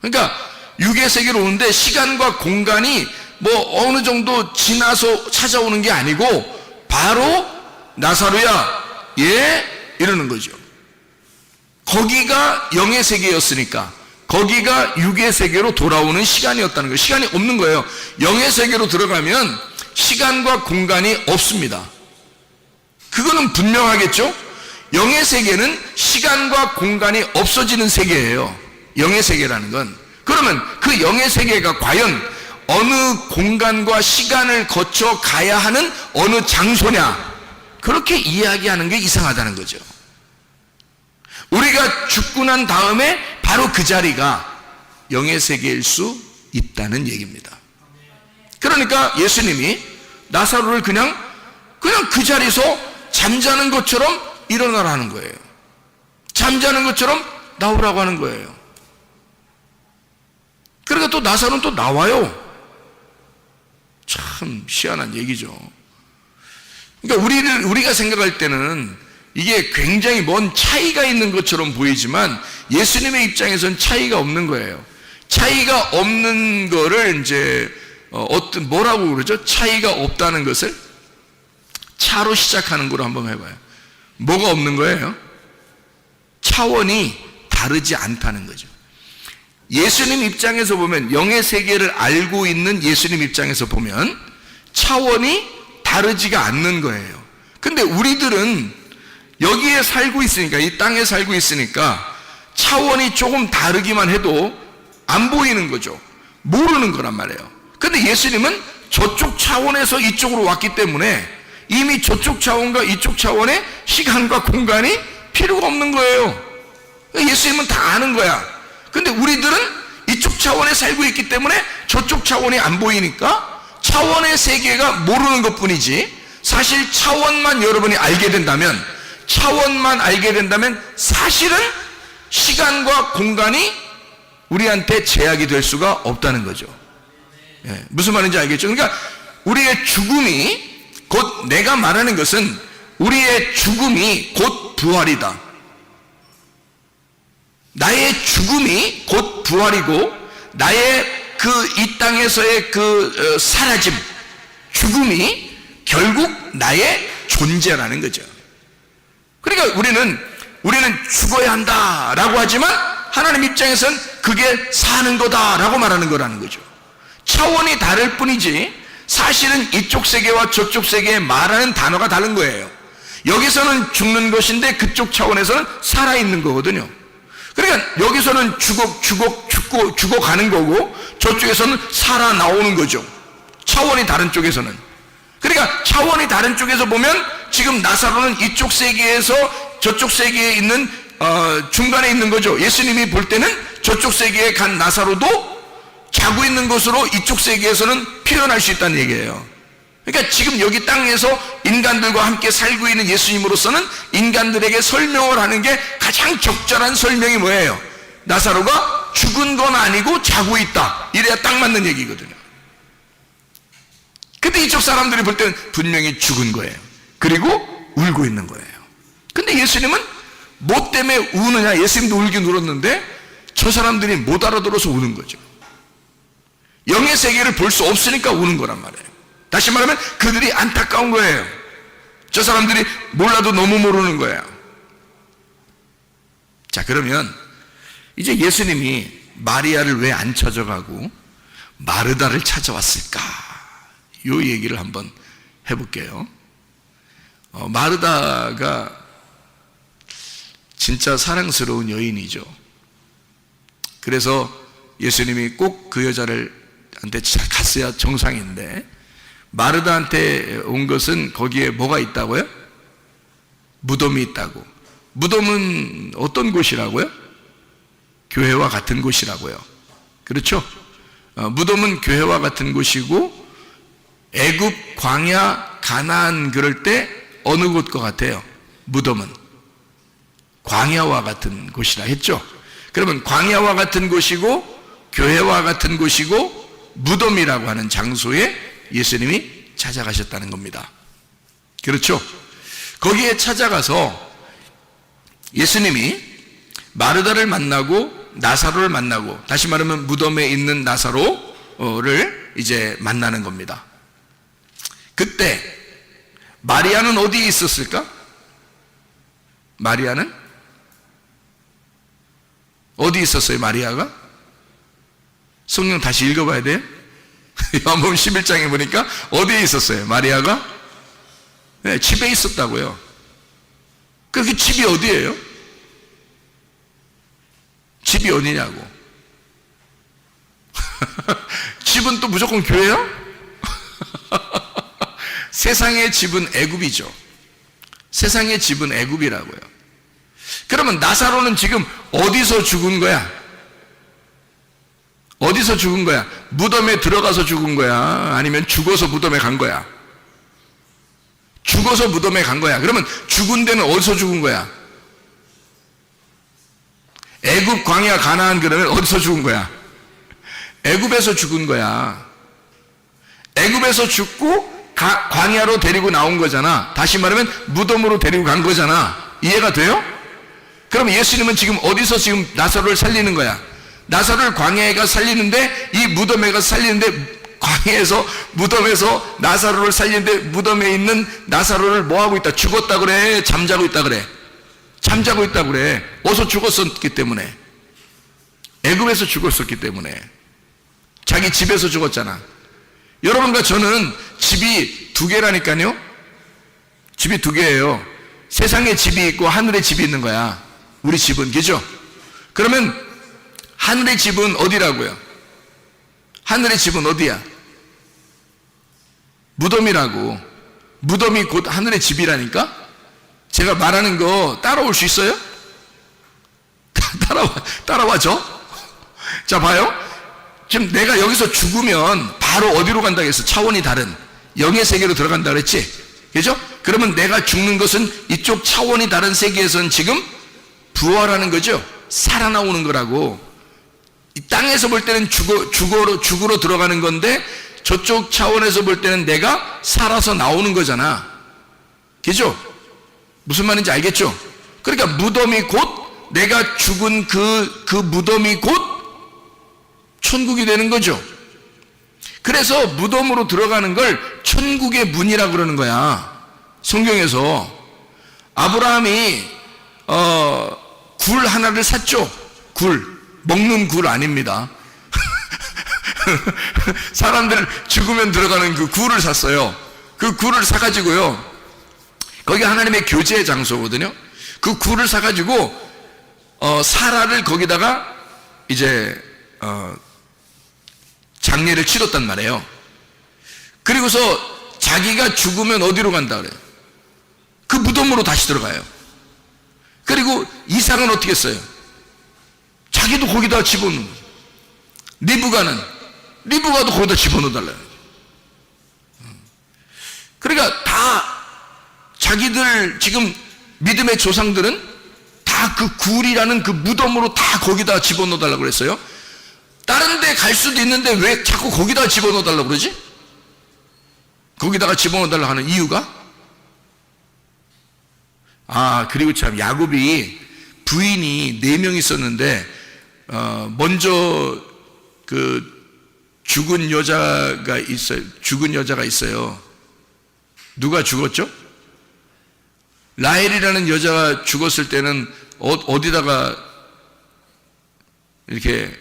그러니까 육의 세계로 오는데 시간과 공간이 뭐 어느 정도 지나서 찾아오는 게 아니고 바로 나사로야 예 이러는 거죠. 거기가 영의 세계였으니까 거기가 육의 세계로 돌아오는 시간이었다는 거예요. 시간이 없는 거예요. 영의 세계로 들어가면 시간과 공간이 없습니다. 그거는 분명하겠죠? 영의 세계는 시간과 공간이 없어지는 세계예요. 영의 세계라는 건. 그러면 그 영의 세계가 과연 어느 공간과 시간을 거쳐 가야 하는 어느 장소냐? 그렇게 이야기하는 게 이상하다는 거죠. 우리가 죽고 난 다음에 바로 그 자리가 영의 세계일 수 있다는 얘기입니다. 그러니까 예수님이 나사로를 그냥 그 자리에서 잠자는 것처럼 일어나라는 거예요. 잠자는 것처럼 나오라고 하는 거예요. 그러니까 또 나사로는 또 나와요. 참 희한한 얘기죠. 그러니까 우리가 생각할 때는 이게 굉장히 먼 차이가 있는 것처럼 보이지만 예수님의 입장에서는 차이가 없는 거예요. 차이가 없는 거를 이제 뭐라고 그러죠? 차이가 없다는 것을 차로 시작하는 거로 한번 해봐요. 뭐가 없는 거예요? 차원이 다르지 않다는 거죠. 예수님 입장에서 보면, 영의 세계를 알고 있는 예수님 입장에서 보면 차원이 다르지가 않는 거예요. 근데 우리들은 여기에 살고 있으니까, 이 땅에 살고 있으니까 차원이 조금 다르기만 해도 안 보이는 거죠. 모르는 거란 말이에요. 근데 예수님은 저쪽 차원에서 이쪽으로 왔기 때문에 이미 저쪽 차원과 이쪽 차원의 시간과 공간이 필요가 없는 거예요. 예수님은 다 아는 거야. 근데 우리들은 이쪽 차원에 살고 있기 때문에 저쪽 차원이 안 보이니까 차원의 세계가 모르는 것 뿐이지, 사실 차원만 여러분이 알게 된다면, 사실은 시간과 공간이 우리한테 제약이 될 수가 없다는 거죠. 예, 무슨 말인지 알겠죠? 그러니까 우리의 죽음이, 곧 내가 말하는 것은 우리의 죽음이 곧 부활이다. 나의 죽음이 곧 부활이고, 나의 이 땅에서의 사라짐, 죽음이 결국 나의 존재라는 거죠. 그러니까 우리는 죽어야 한다라고 하지만 하나님 입장에서는 그게 사는 거다라고 말하는 거라는 거죠. 차원이 다를 뿐이지 사실은 이쪽 세계와 저쪽 세계에 말하는 단어가 다른 거예요. 여기서는 죽는 것인데 그쪽 차원에서는 살아있는 거거든요. 그러니까 여기서는 죽어가는 거고 저쪽에서는 살아나오는 거죠. 차원이 다른 쪽에서는. 그러니까 차원이 다른 쪽에서 보면 지금 나사로는 이쪽 세계에서 저쪽 세계에 있는 중간에 있는 거죠. 예수님이 볼 때는 저쪽 세계에 간 나사로도 자고 있는 것으로 이쪽 세계에서는 표현할 수 있다는 얘기예요. 그러니까 지금 여기 땅에서 인간들과 함께 살고 있는 예수님으로서는 인간들에게 설명을 하는 게 가장 적절한 설명이 뭐예요? 나사로가 죽은 건 아니고 자고 있다. 이래야 딱 맞는 얘기거든요. 근데 이쪽 사람들이 볼 때는 분명히 죽은 거예요. 그리고 울고 있는 거예요. 근데 예수님은 뭐 때문에 우느냐? 예수님도 울긴 울었는데 저 사람들이 못 알아들어서 우는 거죠. 영의 세계를 볼 수 없으니까 우는 거란 말이에요. 다시 말하면 그들이 안타까운 거예요. 저 사람들이 몰라도 너무 모르는 거예요. 자, 그러면 이제 예수님이 마리아를 왜 안 찾아가고 마르다를 찾아왔을까? 이 얘기를 한번 해볼게요. 마르다가 진짜 사랑스러운 여인이죠. 그래서 예수님이 꼭 그 여자를 한테 갔어야 정상인데, 마르다한테 온 것은 거기에 뭐가 있다고요? 무덤이 있다고. 무덤은 어떤 곳이라고요? 교회와 같은 곳이라고요. 그렇죠? 무덤은 교회와 같은 곳이고, 애굽, 광야, 가나안 그럴 때 어느 곳과 같아요? 무덤은 광야와 같은 곳이라 했죠. 그러면 광야와 같은 곳이고 교회와 같은 곳이고 무덤이라고 하는 장소에 예수님이 찾아가셨다는 겁니다. 그렇죠? 거기에 찾아가서 예수님이 마르다를 만나고 나사로를 만나고, 다시 말하면 무덤에 있는 나사로를 이제 만나는 겁니다. 그때 마리아는 어디에 있었을까? 마리아는 어디 있었어요? 마리아가? 성경 다시 읽어봐야 돼요. 요한복음 11장에 보니까 어디에 있었어요? 마리아가? 네, 집에 있었다고요. 그 집이 어디예요? 집이 어디냐고. 집은 또 무조건 교회야? 세상의 집은 애굽이죠. 세상의 집은 애굽이라고요. 그러면 나사로는 지금 어디서 죽은 거야? 어디서 죽은 거야? 무덤에 들어가서 죽은 거야? 아니면 죽어서 무덤에 간 거야? 죽어서 무덤에 간 거야. 그러면 죽은 데는 어디서 죽은 거야? 애굽, 광야, 가나안. 그러면 어디서 죽은 거야? 애굽에서 죽은 거야. 애굽에서 죽고 광야로 데리고 나온 거잖아. 다시 말하면 무덤으로 데리고 간 거잖아. 이해가 돼요? 그럼 예수님은 지금 어디서 지금 나사로를 살리는 거야? 나사로를 광야에가 살리는데, 이 무덤에가 살리는데, 광야에서 무덤에서 나사로를 살리는데 무덤에 있는 나사로를 뭐하고 있다? 죽었다 그래? 잠자고 있다 그래? 잠자고 있다 그래. 어디서 죽었었기 때문에, 애굽에서 죽었었기 때문에, 자기 집에서 죽었잖아. 여러분과 저는 집이 두 개라니까요. 집이 두 개예요. 세상에 집이 있고 하늘에 집이 있는 거야. 우리 집은, 그죠? 그러면 하늘의 집은 어디라고요? 하늘의 집은 어디야? 무덤이라고. 무덤이 곧 하늘의 집이라니까? 제가 말하는 거 따라올 수 있어요? 따라와줘? 자, 봐요. 지금 내가 여기서 죽으면 바로 어디로 간다고 했어? 차원이 다른 영의 세계로 들어간다 그랬지? 그죠? 그러면 내가 죽는 것은 이쪽 차원이 다른 세계에서는 지금 부활하는 거죠? 살아나오는 거라고. 이 땅에서 볼 때는 죽으러 들어가는 건데, 저쪽 차원에서 볼 때는 내가 살아서 나오는 거잖아. 그죠? 무슨 말인지 알겠죠? 그러니까 무덤이 곧, 내가 죽은 그 무덤이 곧 천국이 되는 거죠. 그래서 무덤으로 들어가는 걸 천국의 문이라고 그러는 거야. 성경에서 아브라함이 굴 하나를 샀죠. 굴, 먹는 굴 아닙니다. 사람들 죽으면 들어가는 그 굴을 샀어요. 그 굴을 사가지고요, 거기 하나님의 교제의 장소거든요. 그 굴을 사가지고 사라를 거기다가 이제 장례를 치렀단 말이에요. 그리고서 자기가 죽으면 어디로 간다 그래요? 그 무덤으로 다시 들어가요. 그리고 이삭은 어떻게 했어요? 자기도 거기다 집어넣는 거죠. 리브가도 거기다 집어넣어달라요. 그러니까 다 자기들 지금 믿음의 조상들은 다 그 굴이라는 그 무덤으로 다 거기다 집어넣어달라고 그랬어요. 다른 데 갈 수도 있는데 왜 자꾸 거기다 집어넣어달라고 그러지? 거기다가 집어넣어달라고 하는 이유가? 그리고 참 야곱이 부인이 4명 있었는데 먼저 그 죽은 여자가 있어요. 누가 죽었죠? 라헬이라는 여자가 죽었을 때는 어디다가 이렇게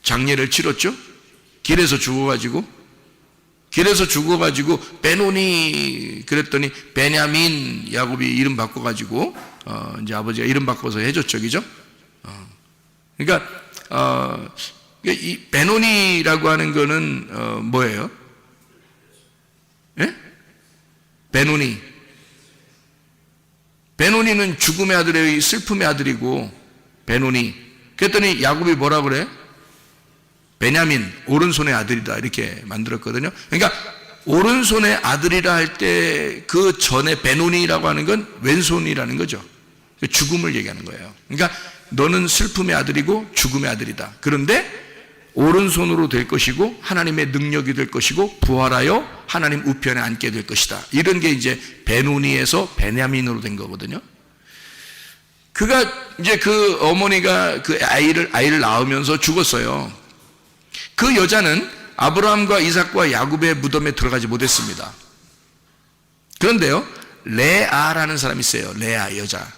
장례를 치렀죠? 길에서 죽어가지고 베노니 그랬더니 베냐민, 야곱이 이름 바꿔가지고 이제 아버지가 이름 바꿔서 해줬죠, 그죠? 그러니까 이 베노니라고 하는 거는 뭐예요? 예? 베노니는 죽음의 아들의 슬픔의 아들이고, 베노니. 그랬더니 야곱이 뭐라 그래? 베냐민, 오른손의 아들이다, 이렇게 만들었거든요. 그러니까 오른손의 아들이라 할 때 그 전에 베노니라고 하는 건 왼손이라는 거죠. 죽음을 얘기하는 거예요. 그러니까 너는 슬픔의 아들이고 죽음의 아들이다. 그런데 오른손으로 될 것이고 하나님의 능력이 될 것이고 부활하여 하나님 우편에 앉게 될 것이다. 이런 게 이제 베노니에서 베냐민으로 된 거거든요. 그가 이제 그 어머니가 그 아이를 낳으면서 죽었어요. 그 여자는 아브라함과 이삭과 야곱의 무덤에 들어가지 못했습니다. 그런데요, 레아라는 사람이 있어요. 레아 여자.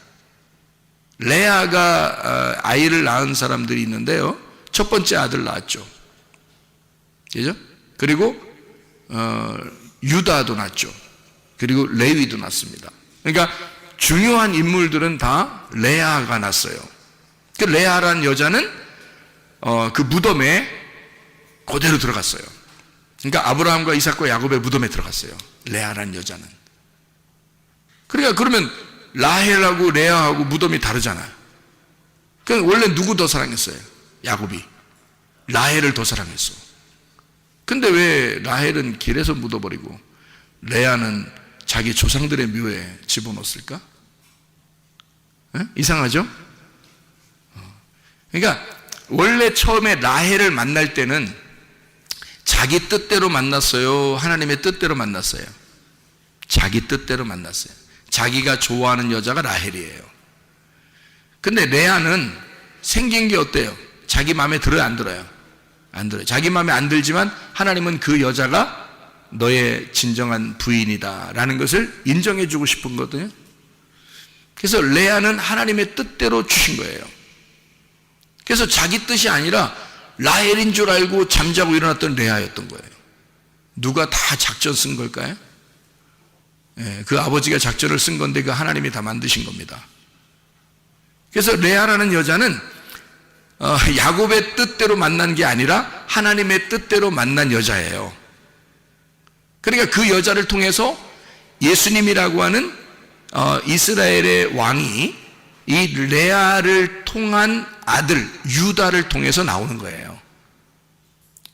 레아가 아이를 낳은 사람들이 있는데요, 첫 번째 아들 낳았죠. 그죠? 그리고 유다도 낳았죠. 그리고 레위도 낳습니다. 그러니까 중요한 인물들은 다 레아가 낳았어요. 그 레아라는 여자는 그 무덤에 그대로 들어갔어요. 그러니까 아브라함과 이삭과 야곱의 무덤에 들어갔어요. 레아라는 여자는. 그러니까 그러면 라헬하고 레아하고 무덤이 다르잖아요. 그러니까 원래 누구 더 사랑했어요? 야곱이. 라헬을 더 사랑했어. 근데 왜 라헬은 길에서 묻어버리고 레아는 자기 조상들의 묘에 집어넣었을까? 이상하죠? 그러니까 원래 처음에 라헬을 만날 때는 자기 뜻대로 만났어요? 하나님의 뜻대로 만났어요? 자기 뜻대로 만났어요. 자기가 좋아하는 여자가 라헬이에요. 근데 레아는 생긴 게 어때요? 자기 마음에 들어요, 안 들어요? 안 들어요. 자기 마음에 안 들지만 하나님은 그 여자가 너의 진정한 부인이다 라는 것을 인정해 주고 싶은 거거든요. 그래서 레아는 하나님의 뜻대로 주신 거예요. 그래서 자기 뜻이 아니라 라헬인 줄 알고 잠자고 일어났던 레아였던 거예요. 누가 다 작전 쓴 걸까요? 그 아버지가 작전을 쓴 건데 그 하나님이 다 만드신 겁니다. 그래서 레아라는 여자는 야곱의 뜻대로 만난 게 아니라 하나님의 뜻대로 만난 여자예요. 그러니까 그 여자를 통해서 예수님이라고 하는 이스라엘의 왕이 이 레아를 통한 아들 유다를 통해서 나오는 거예요.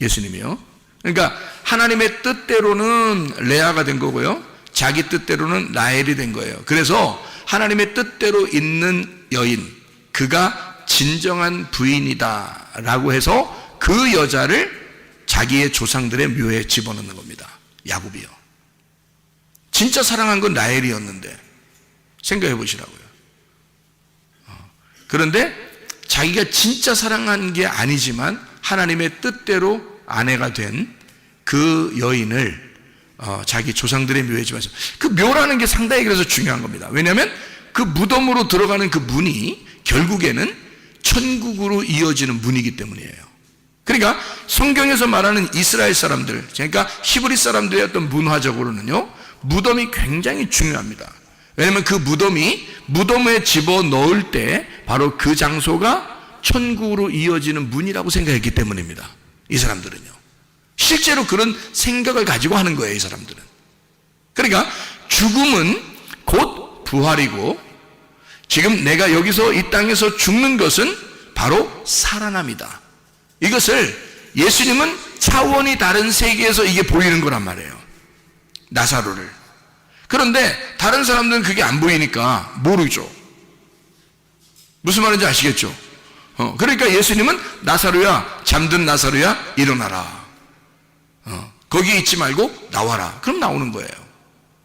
예수님이요. 그러니까 하나님의 뜻대로는 레아가 된 거고요, 자기 뜻대로는 라헬이 된 거예요. 그래서 하나님의 뜻대로 있는 여인, 그가 진정한 부인이다 라고 해서 그 여자를 자기의 조상들의 묘에 집어넣는 겁니다. 야곱이요. 진짜 사랑한 건 라헬이었는데 생각해 보시라고요. 그런데 자기가 진짜 사랑한 게 아니지만 하나님의 뜻대로 아내가 된 그 여인을 자기 조상들의 묘에 집어넣어서, 그 묘라는 게 상당히 그래서 중요한 겁니다. 왜냐하면 그 무덤으로 들어가는 그 문이 결국에는 천국으로 이어지는 문이기 때문이에요. 그러니까 성경에서 말하는 이스라엘 사람들, 그러니까 히브리 사람들의 어떤 문화적으로는요, 무덤이 굉장히 중요합니다. 왜냐하면 그 무덤에 집어넣을 때 바로 그 장소가 천국으로 이어지는 문이라고 생각했기 때문입니다. 이 사람들은요, 실제로 그런 생각을 가지고 하는 거예요, 이 사람들은. 그러니까 죽음은 곧 부활이고, 지금 내가 여기서 이 땅에서 죽는 것은 바로 살아남이다. 이것을 예수님은 차원이 다른 세계에서 이게 보이는 거란 말이에요, 나사로를. 그런데 다른 사람들은 그게 안 보이니까 모르죠. 무슨 말인지 아시겠죠? 그러니까 예수님은 나사로야, 잠든 나사로야, 일어나라. 거기에 있지 말고 나와라. 그럼 나오는 거예요.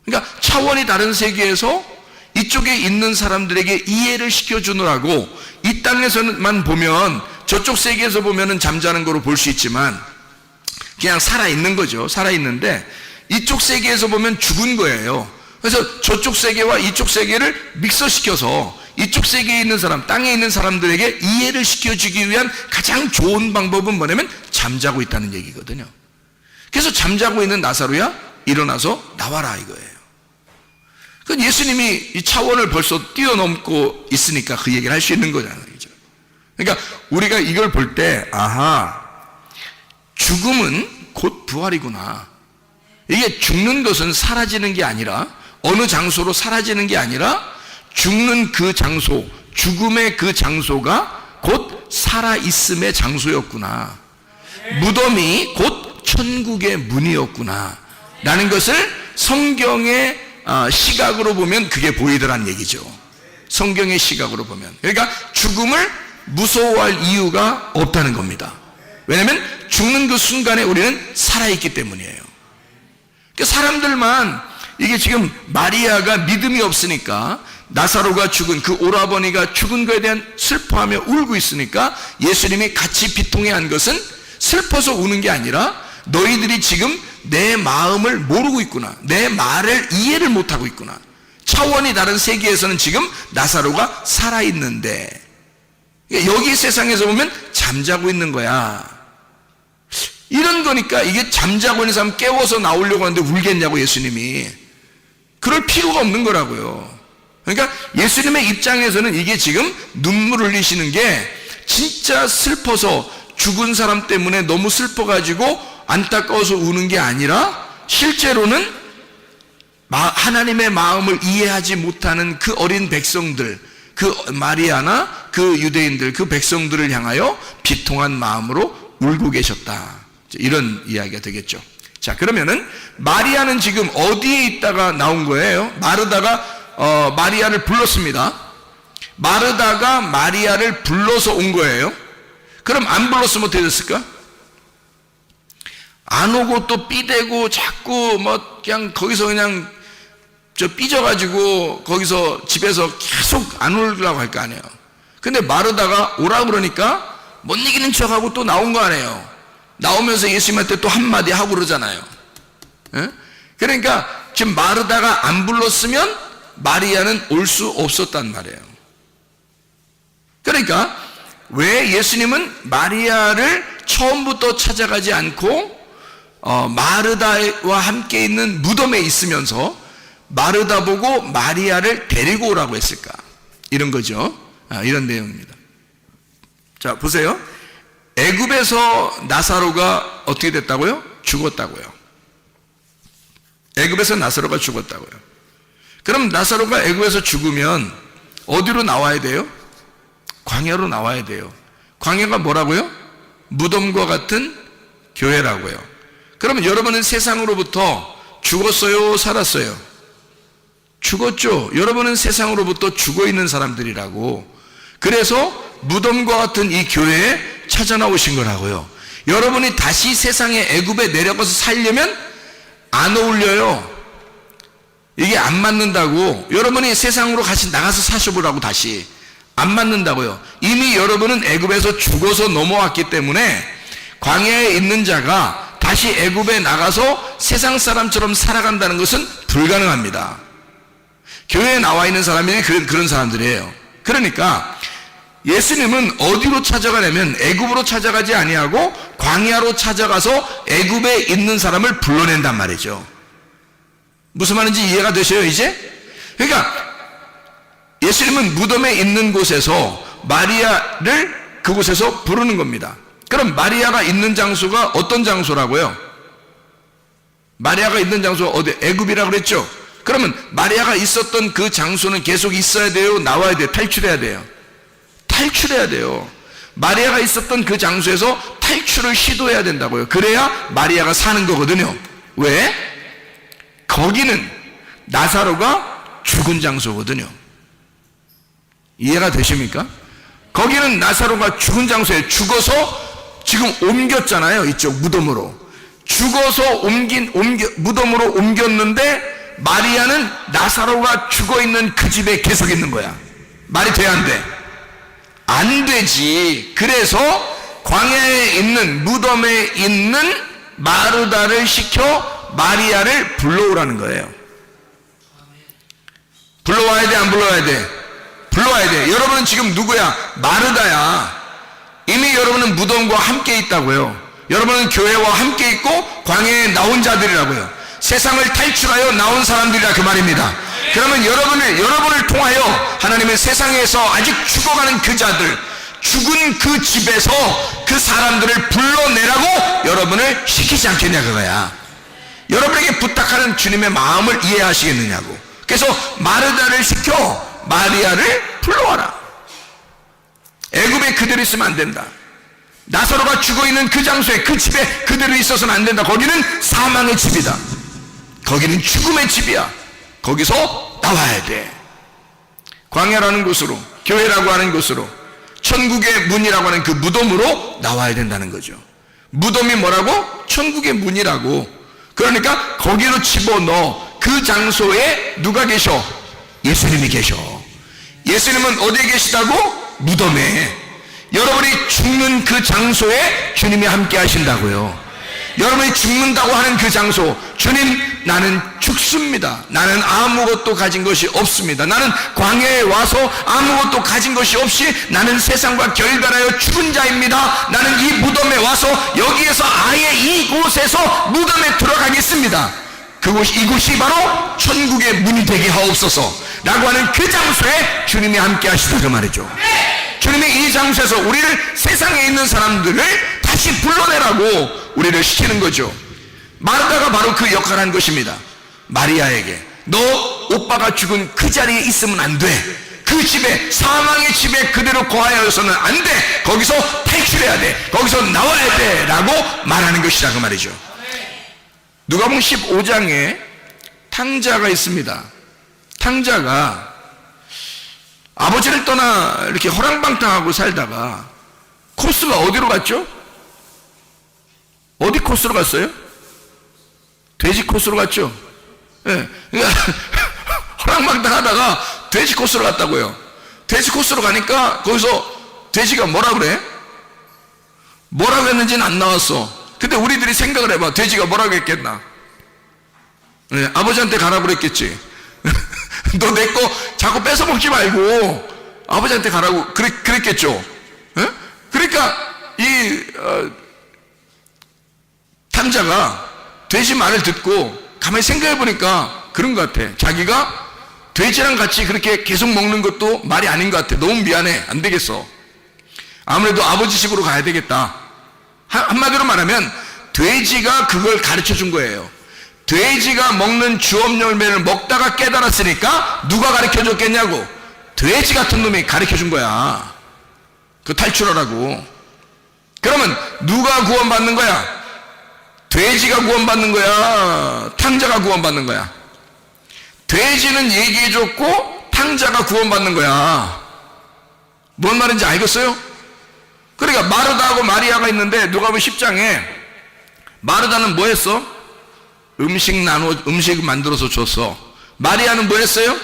그러니까 차원이 다른 세계에서 이쪽에 있는 사람들에게 이해를 시켜주느라고 이 땅에서만 보면, 저쪽 세계에서 보면은 잠자는 거로 볼 수 있지만 그냥 살아있는 거죠. 살아있는데 이쪽 세계에서 보면 죽은 거예요. 그래서 저쪽 세계와 이쪽 세계를 믹서시켜서 이쪽 세계에 있는 사람, 땅에 있는 사람들에게 이해를 시켜주기 위한 가장 좋은 방법은 뭐냐면 잠자고 있다는 얘기거든요. 그래서 잠자고 있는 나사로야, 일어나서 나와라 이거예요. 그 예수님이 이 차원을 벌써 뛰어넘고 있으니까 그 얘기를 할 수 있는 거잖아요. 그러니까 우리가 이걸 볼 때, 아하, 죽음은 곧 부활이구나. 이게 죽는 것은 사라지는 게 아니라, 어느 장소로 사라지는 게 아니라 죽는 그 장소, 죽음의 그 장소가 곧 살아있음의 장소였구나. 무덤이 곧 천국의 문이었구나 라는 것을 성경의 시각으로 보면 그게 보이더란 얘기죠. 성경의 시각으로 보면. 그러니까 죽음을 무서워할 이유가 없다는 겁니다. 왜냐하면 죽는 그 순간에 우리는 살아있기 때문이에요. 그러니까 사람들만, 이게 지금 마리아가 믿음이 없으니까, 나사로가 죽은, 그 오라버니가 죽은 것에 대한 슬퍼하며 울고 있으니까 예수님이 같이 비통해한 것은 슬퍼서 우는 게 아니라, 너희들이 지금 내 마음을 모르고 있구나, 내 말을 이해를 못하고 있구나. 차원이 다른 세계에서는 지금 나사로가 살아있는데, 여기 세상에서 보면 잠자고 있는 거야. 이런 거니까 이게 잠자고 있는 사람 깨워서 나오려고 하는데 울겠냐고, 예수님이. 그럴 필요가 없는 거라고요. 그러니까 예수님의 입장에서는 이게 지금 눈물 흘리시는 게 진짜 슬퍼서, 죽은 사람 때문에 너무 슬퍼가지고 안타까워서 우는 게 아니라, 실제로는 하나님의 마음을 이해하지 못하는 그 어린 백성들, 그 마리아나 그 유대인들, 그 백성들을 향하여 비통한 마음으로 울고 계셨다. 이런 이야기가 되겠죠. 자, 그러면은 마리아는 지금 어디에 있다가 나온 거예요? 마르다가 마리아를 불렀습니다. 마르다가 마리아를 불러서 온 거예요. 그럼 안 불렀으면 어떻게 됐을까? 안 오고 또 삐대고 자꾸 뭐 그냥 거기서 그냥 삐져가지고 거기서 집에서 계속 안 오려고 할 거 아니에요. 근데 마르다가 오라 그러니까 못 이기는 척하고 또 나온 거 아니에요. 나오면서 예수님한테 또 한마디 하고 그러잖아요. 에? 그러니까 지금 마르다가 안 불렀으면 마리아는 올 수 없었단 말이에요. 그러니까 왜 예수님은 마리아를 처음부터 찾아가지 않고 마르다와 함께 있는 무덤에 있으면서 마르다 보고 마리아를 데리고 오라고 했을까? 이런 거죠. 이런 내용입니다. 자, 보세요. 애굽에서 나사로가 어떻게 됐다고요? 죽었다고요. 애굽에서 나사로가 죽었다고요. 그럼 나사로가 애굽에서 죽으면 어디로 나와야 돼요? 광야로 나와야 돼요. 광야가 뭐라고요? 무덤과 같은 교회라고요. 그러면 여러분은 세상으로부터 죽었어요? 살았어요? 죽었죠. 여러분은 세상으로부터 죽어 있는 사람들이라고. 그래서 무덤과 같은 이 교회에 찾아 나오신 거라고요. 여러분이 다시 세상의 애굽에 내려가서 살려면 안 어울려요. 이게 안 맞는다고. 여러분이 세상으로 같이 나가서 사셔보라고. 다시 안 맞는다고요. 이미 여러분은 애굽에서 죽어서 넘어왔기 때문에 광야에 있는 자가 다시 애굽에 나가서 세상 사람처럼 살아간다는 것은 불가능합니다. 교회에 나와 있는 사람이 그런 사람들이에요. 그러니까 예수님은 어디로 찾아가냐면 애굽으로 찾아가지 아니하고 광야로 찾아가서 애굽에 있는 사람을 불러낸단 말이죠. 무슨 말인지 이해가 되셔요 이제? 그러니까 예수님은 무덤에 있는 곳에서 마리아를 그곳에서 부르는 겁니다. 그럼 마리아가 있는 장소가 어떤 장소라고요? 마리아가 있는 장소가 어디? 애굽이라고 그랬죠? 그러면 마리아가 있었던 그 장소는 계속 있어야 돼요? 나와야 돼요? 탈출해야 돼요? 탈출해야 돼요. 마리아가 있었던 그 장소에서 탈출을 시도해야 된다고요. 그래야 마리아가 사는 거거든요. 왜? 거기는 나사로가 죽은 장소거든요. 이해가 되십니까? 거기는 나사로가 죽은 장소에 죽어서 지금 옮겼잖아요. 이쪽 무덤으로. 죽어서 무덤으로 옮겼는데 마리아는 나사로가 죽어있는 그 집에 계속 있는 거야. 말이 돼야 안 돼? 안 되지. 그래서 광야에 있는 무덤에 있는 마르다를 시켜 마리아를 불러오라는 거예요. 불러와야 돼? 안 불러와야 돼? 불러와야 돼. 여러분은 지금 누구야? 마르다야. 이미 여러분은 무덤과 함께 있다고요. 여러분은 교회와 함께 있고 광야에 나온 자들이라고요. 세상을 탈출하여 나온 사람들이라 그 말입니다. 그러면 여러분을 통하여 하나님의 세상에서 아직 죽어가는 그 자들, 죽은 그 집에서 그 사람들을 불러내라고 여러분을 시키지 않겠냐 그거야. 여러분에게 부탁하는 주님의 마음을 이해하시겠느냐고. 그래서 마르다를 시켜 마리아를 불러와라. 애굽에 그대로 있으면 안 된다. 나사로가 죽어있는 그 장소에 그 집에 그대로 있어서는 안 된다. 거기는 사망의 집이다. 거기는 죽음의 집이야. 거기서 나와야 돼. 광야라는 곳으로, 교회라고 하는 곳으로, 천국의 문이라고 하는 그 무덤으로 나와야 된다는 거죠. 무덤이 뭐라고? 천국의 문이라고. 그러니까 거기로 집어넣어. 그 장소에 누가 계셔? 예수님이 계셔. 예수님은 어디에 계시다고? 무덤에. 여러분이 죽는 그 장소에 주님이 함께 하신다고요. 여러분이 죽는다고 하는 그 장소, 주님, 나는 죽습니다. 나는 아무것도 가진 것이 없습니다. 나는 광야에 와서 아무것도 가진 것이 없이 나는 세상과 결별하여 죽은 자입니다. 나는 이 무덤에 와서 여기에서 아예 이곳에서 무덤에 들어가겠습니다. 이곳이 바로 천국의 문이 되게 하옵소서 라고 하는 그 장소에 주님이 함께 하시다 그 말이죠. 주님이 이 장소에서 우리를, 세상에 있는 사람들을 다시 불러내라고 우리를 시키는 거죠. 마르다가 바로 그 역할을 한 것입니다. 마리아에게 너 오빠가 죽은 그 자리에 있으면 안 돼. 그 집에, 사망의 집에 그대로 거하여서는 안 돼. 거기서 탈출해야 돼. 거기서 나와야 돼. 라고 말하는 것이라고 말이죠. 누가복음 15장에 탕자가 있습니다. 탕자가 아버지를 떠나 이렇게 허랑방탕하고 살다가 코스가 어디로 갔죠? 어디 코스로 갔어요? 돼지 코스로 갔죠? 예. 그러니까 허랑방탕하다가 돼지 코스로 갔다고요. 돼지 코스로 가니까 거기서 돼지가 뭐라 그래? 뭐라고 했는지는 안 나왔어. 근데 우리들이 생각을 해봐. 돼지가 뭐라고 했겠나? 네, 아버지한테 가라고 그랬겠지. 너 내 거 자꾸 뺏어 먹지 말고 아버지한테 가라고 그랬겠죠. 네? 그러니까 이 탕자가 돼지 말을 듣고 가만히 생각해 보니까 그런 것 같아. 자기가 돼지랑 같이 그렇게 계속 먹는 것도 말이 아닌 것 같아. 너무 미안해. 안 되겠어. 아무래도 아버지식으로 가야 되겠다. 한마디로 말하면 돼지가 그걸 가르쳐 준 거예요. 돼지가 먹는 주업 열매를 먹다가 깨달았으니까 누가 가르쳐 줬겠냐고. 돼지 같은 놈이 가르쳐 준 거야. 그 탈출하라고. 그러면 누가 구원받는 거야? 돼지가 구원받는 거야? 탕자가 구원받는 거야? 돼지는 얘기해 줬고 탕자가 구원받는 거야. 뭔 말인지 알겠어요? 그러니까 마르다하고 마리아가 있는데 누가복음 10장에 마르다는 뭐 했어? 음식 만들어서 줬어. 마리아는 뭐 했어요?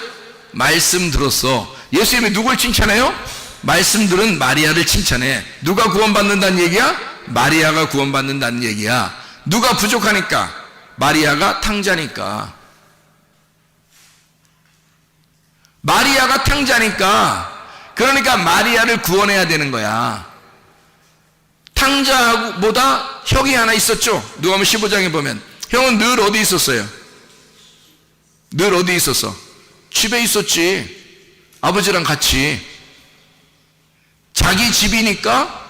말씀 들었어. 예수님이 누굴 칭찬해요? 말씀 들은 마리아를 칭찬해. 누가 구원받는다는 얘기야? 마리아가 구원받는다는 얘기야. 누가 부족하니까? 마리아가 탕자니까. 마리아가 탕자니까. 그러니까 마리아를 구원해야 되는 거야. 탕자보다 형이 하나 있었죠. 누가복음 15장에 보면 형은 늘 어디 있었어요? 늘 어디 있었어? 집에 있었지. 아버지랑 같이. 자기 집이니까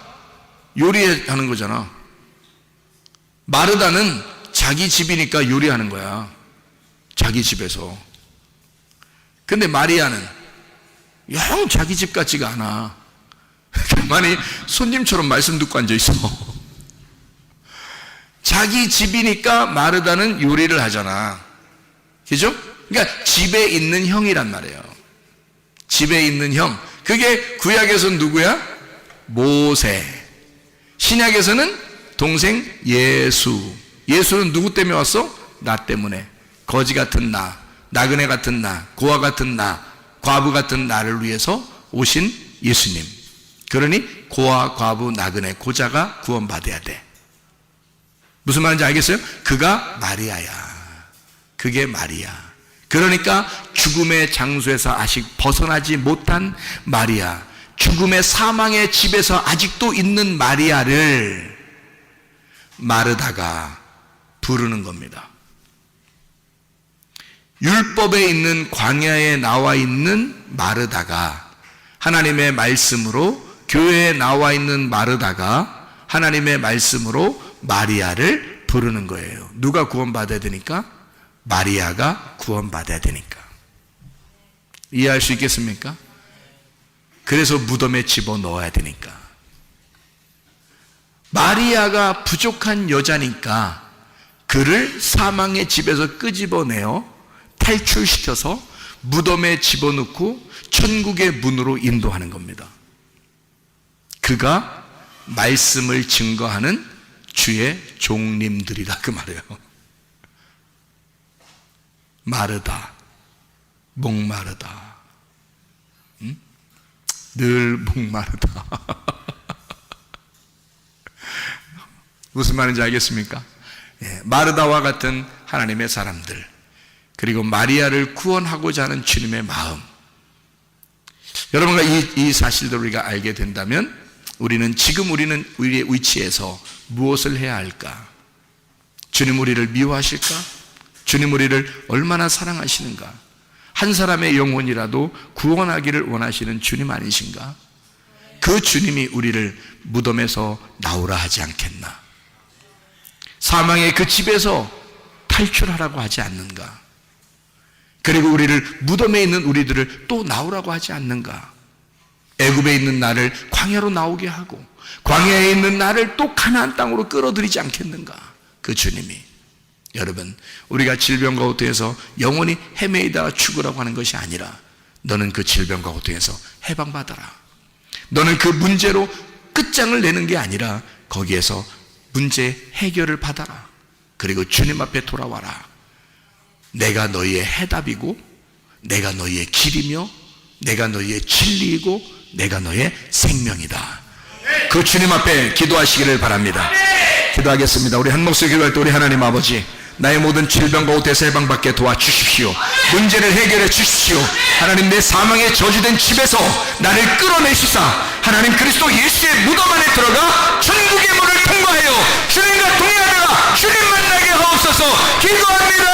요리하는 거잖아. 마르다는 자기 집이니까 요리하는 거야. 자기 집에서. 근데 마리아는 영 자기 집 같지가 않아. 가만히 손님처럼 말씀 듣고 앉아있어. 자기 집이니까 마르다는 요리를 하잖아. 그죠? 그러니까 집에 있는 형이란 말이에요. 집에 있는 형. 그게 구약에서는 누구야? 모세. 신약에서는 동생 예수. 예수는 누구 때문에 왔어? 나 때문에. 거지 같은 나, 나그네 같은 나, 고아 같은 나, 과부 같은 나를 위해서 오신 예수님. 그러니 고아, 과부, 나그네, 고자가 구원받아야 돼. 무슨 말인지 알겠어요? 그가 마리아야. 그게 마리아. 그러니까 죽음의 장소에서 아직 벗어나지 못한 마리아, 죽음의 사망의 집에서 아직도 있는 마리아를 마르다가 부르는 겁니다. 율법에 있는 광야에 나와 있는 마르다가 하나님의 말씀으로, 교회에 나와 있는 마르다가 하나님의 말씀으로 마리아를 부르는 거예요. 누가 구원받아야 되니까? 마리아가 구원받아야 되니까. 이해할 수 있겠습니까? 그래서 무덤에 집어넣어야 되니까. 마리아가 부족한 여자니까 그를 사망의 집에서 끄집어내어 탈출시켜서 무덤에 집어넣고 천국의 문으로 인도하는 겁니다. 그가 말씀을 증거하는 주의 종님들이다 그 말이에요. 마르다, 목마르다, 응? 늘 목마르다. 무슨 말인지 알겠습니까? 예, 마르다와 같은 하나님의 사람들, 그리고 마리아를 구원하고자 하는 주님의 마음. 여러분과 이 사실들을 우리가 알게 된다면 우리는 지금 우리의 위치에서 무엇을 해야 할까? 주님 우리를 미워하실까? 주님 우리를 얼마나 사랑하시는가? 한 사람의 영혼이라도 구원하기를 원하시는 주님 아니신가? 그 주님이 우리를 무덤에서 나오라 하지 않겠나? 사망의 그 집에서 탈출하라고 하지 않는가? 그리고 우리를 무덤에 있는 우리들을 또 나오라고 하지 않는가? 애굽에 있는 나를 광야로 나오게 하고 광야에 있는 나를 또 가나안 땅으로 끌어들이지 않겠는가? 그 주님이. 여러분, 우리가 질병과 고통에서 영원히 헤매이다가 죽으라고 하는 것이 아니라 너는 그 질병과 고통에서 해방받아라. 너는 그 문제로 끝장을 내는 게 아니라 거기에서 문제 해결을 받아라. 그리고 주님 앞에 돌아와라. 내가 너희의 해답이고 내가 너희의 길이며 내가 너희의 진리이고 내가 너희의 생명이다. 그 주님 앞에 기도하시기를 바랍니다. 기도하겠습니다. 우리 한 목소리 기도할 때 우리 하나님 아버지, 나의 모든 질병과 고통에서 해방받게 도와주십시오. 문제를 해결해 주십시오. 하나님, 내 사망에 저주된 집에서 나를 끌어내시사 하나님 그리스도 예수의 무덤 안에 들어가 천국의 문을 통과하여 주님과 동행하다가 주님 만나게 하옵소서. 기도합니다.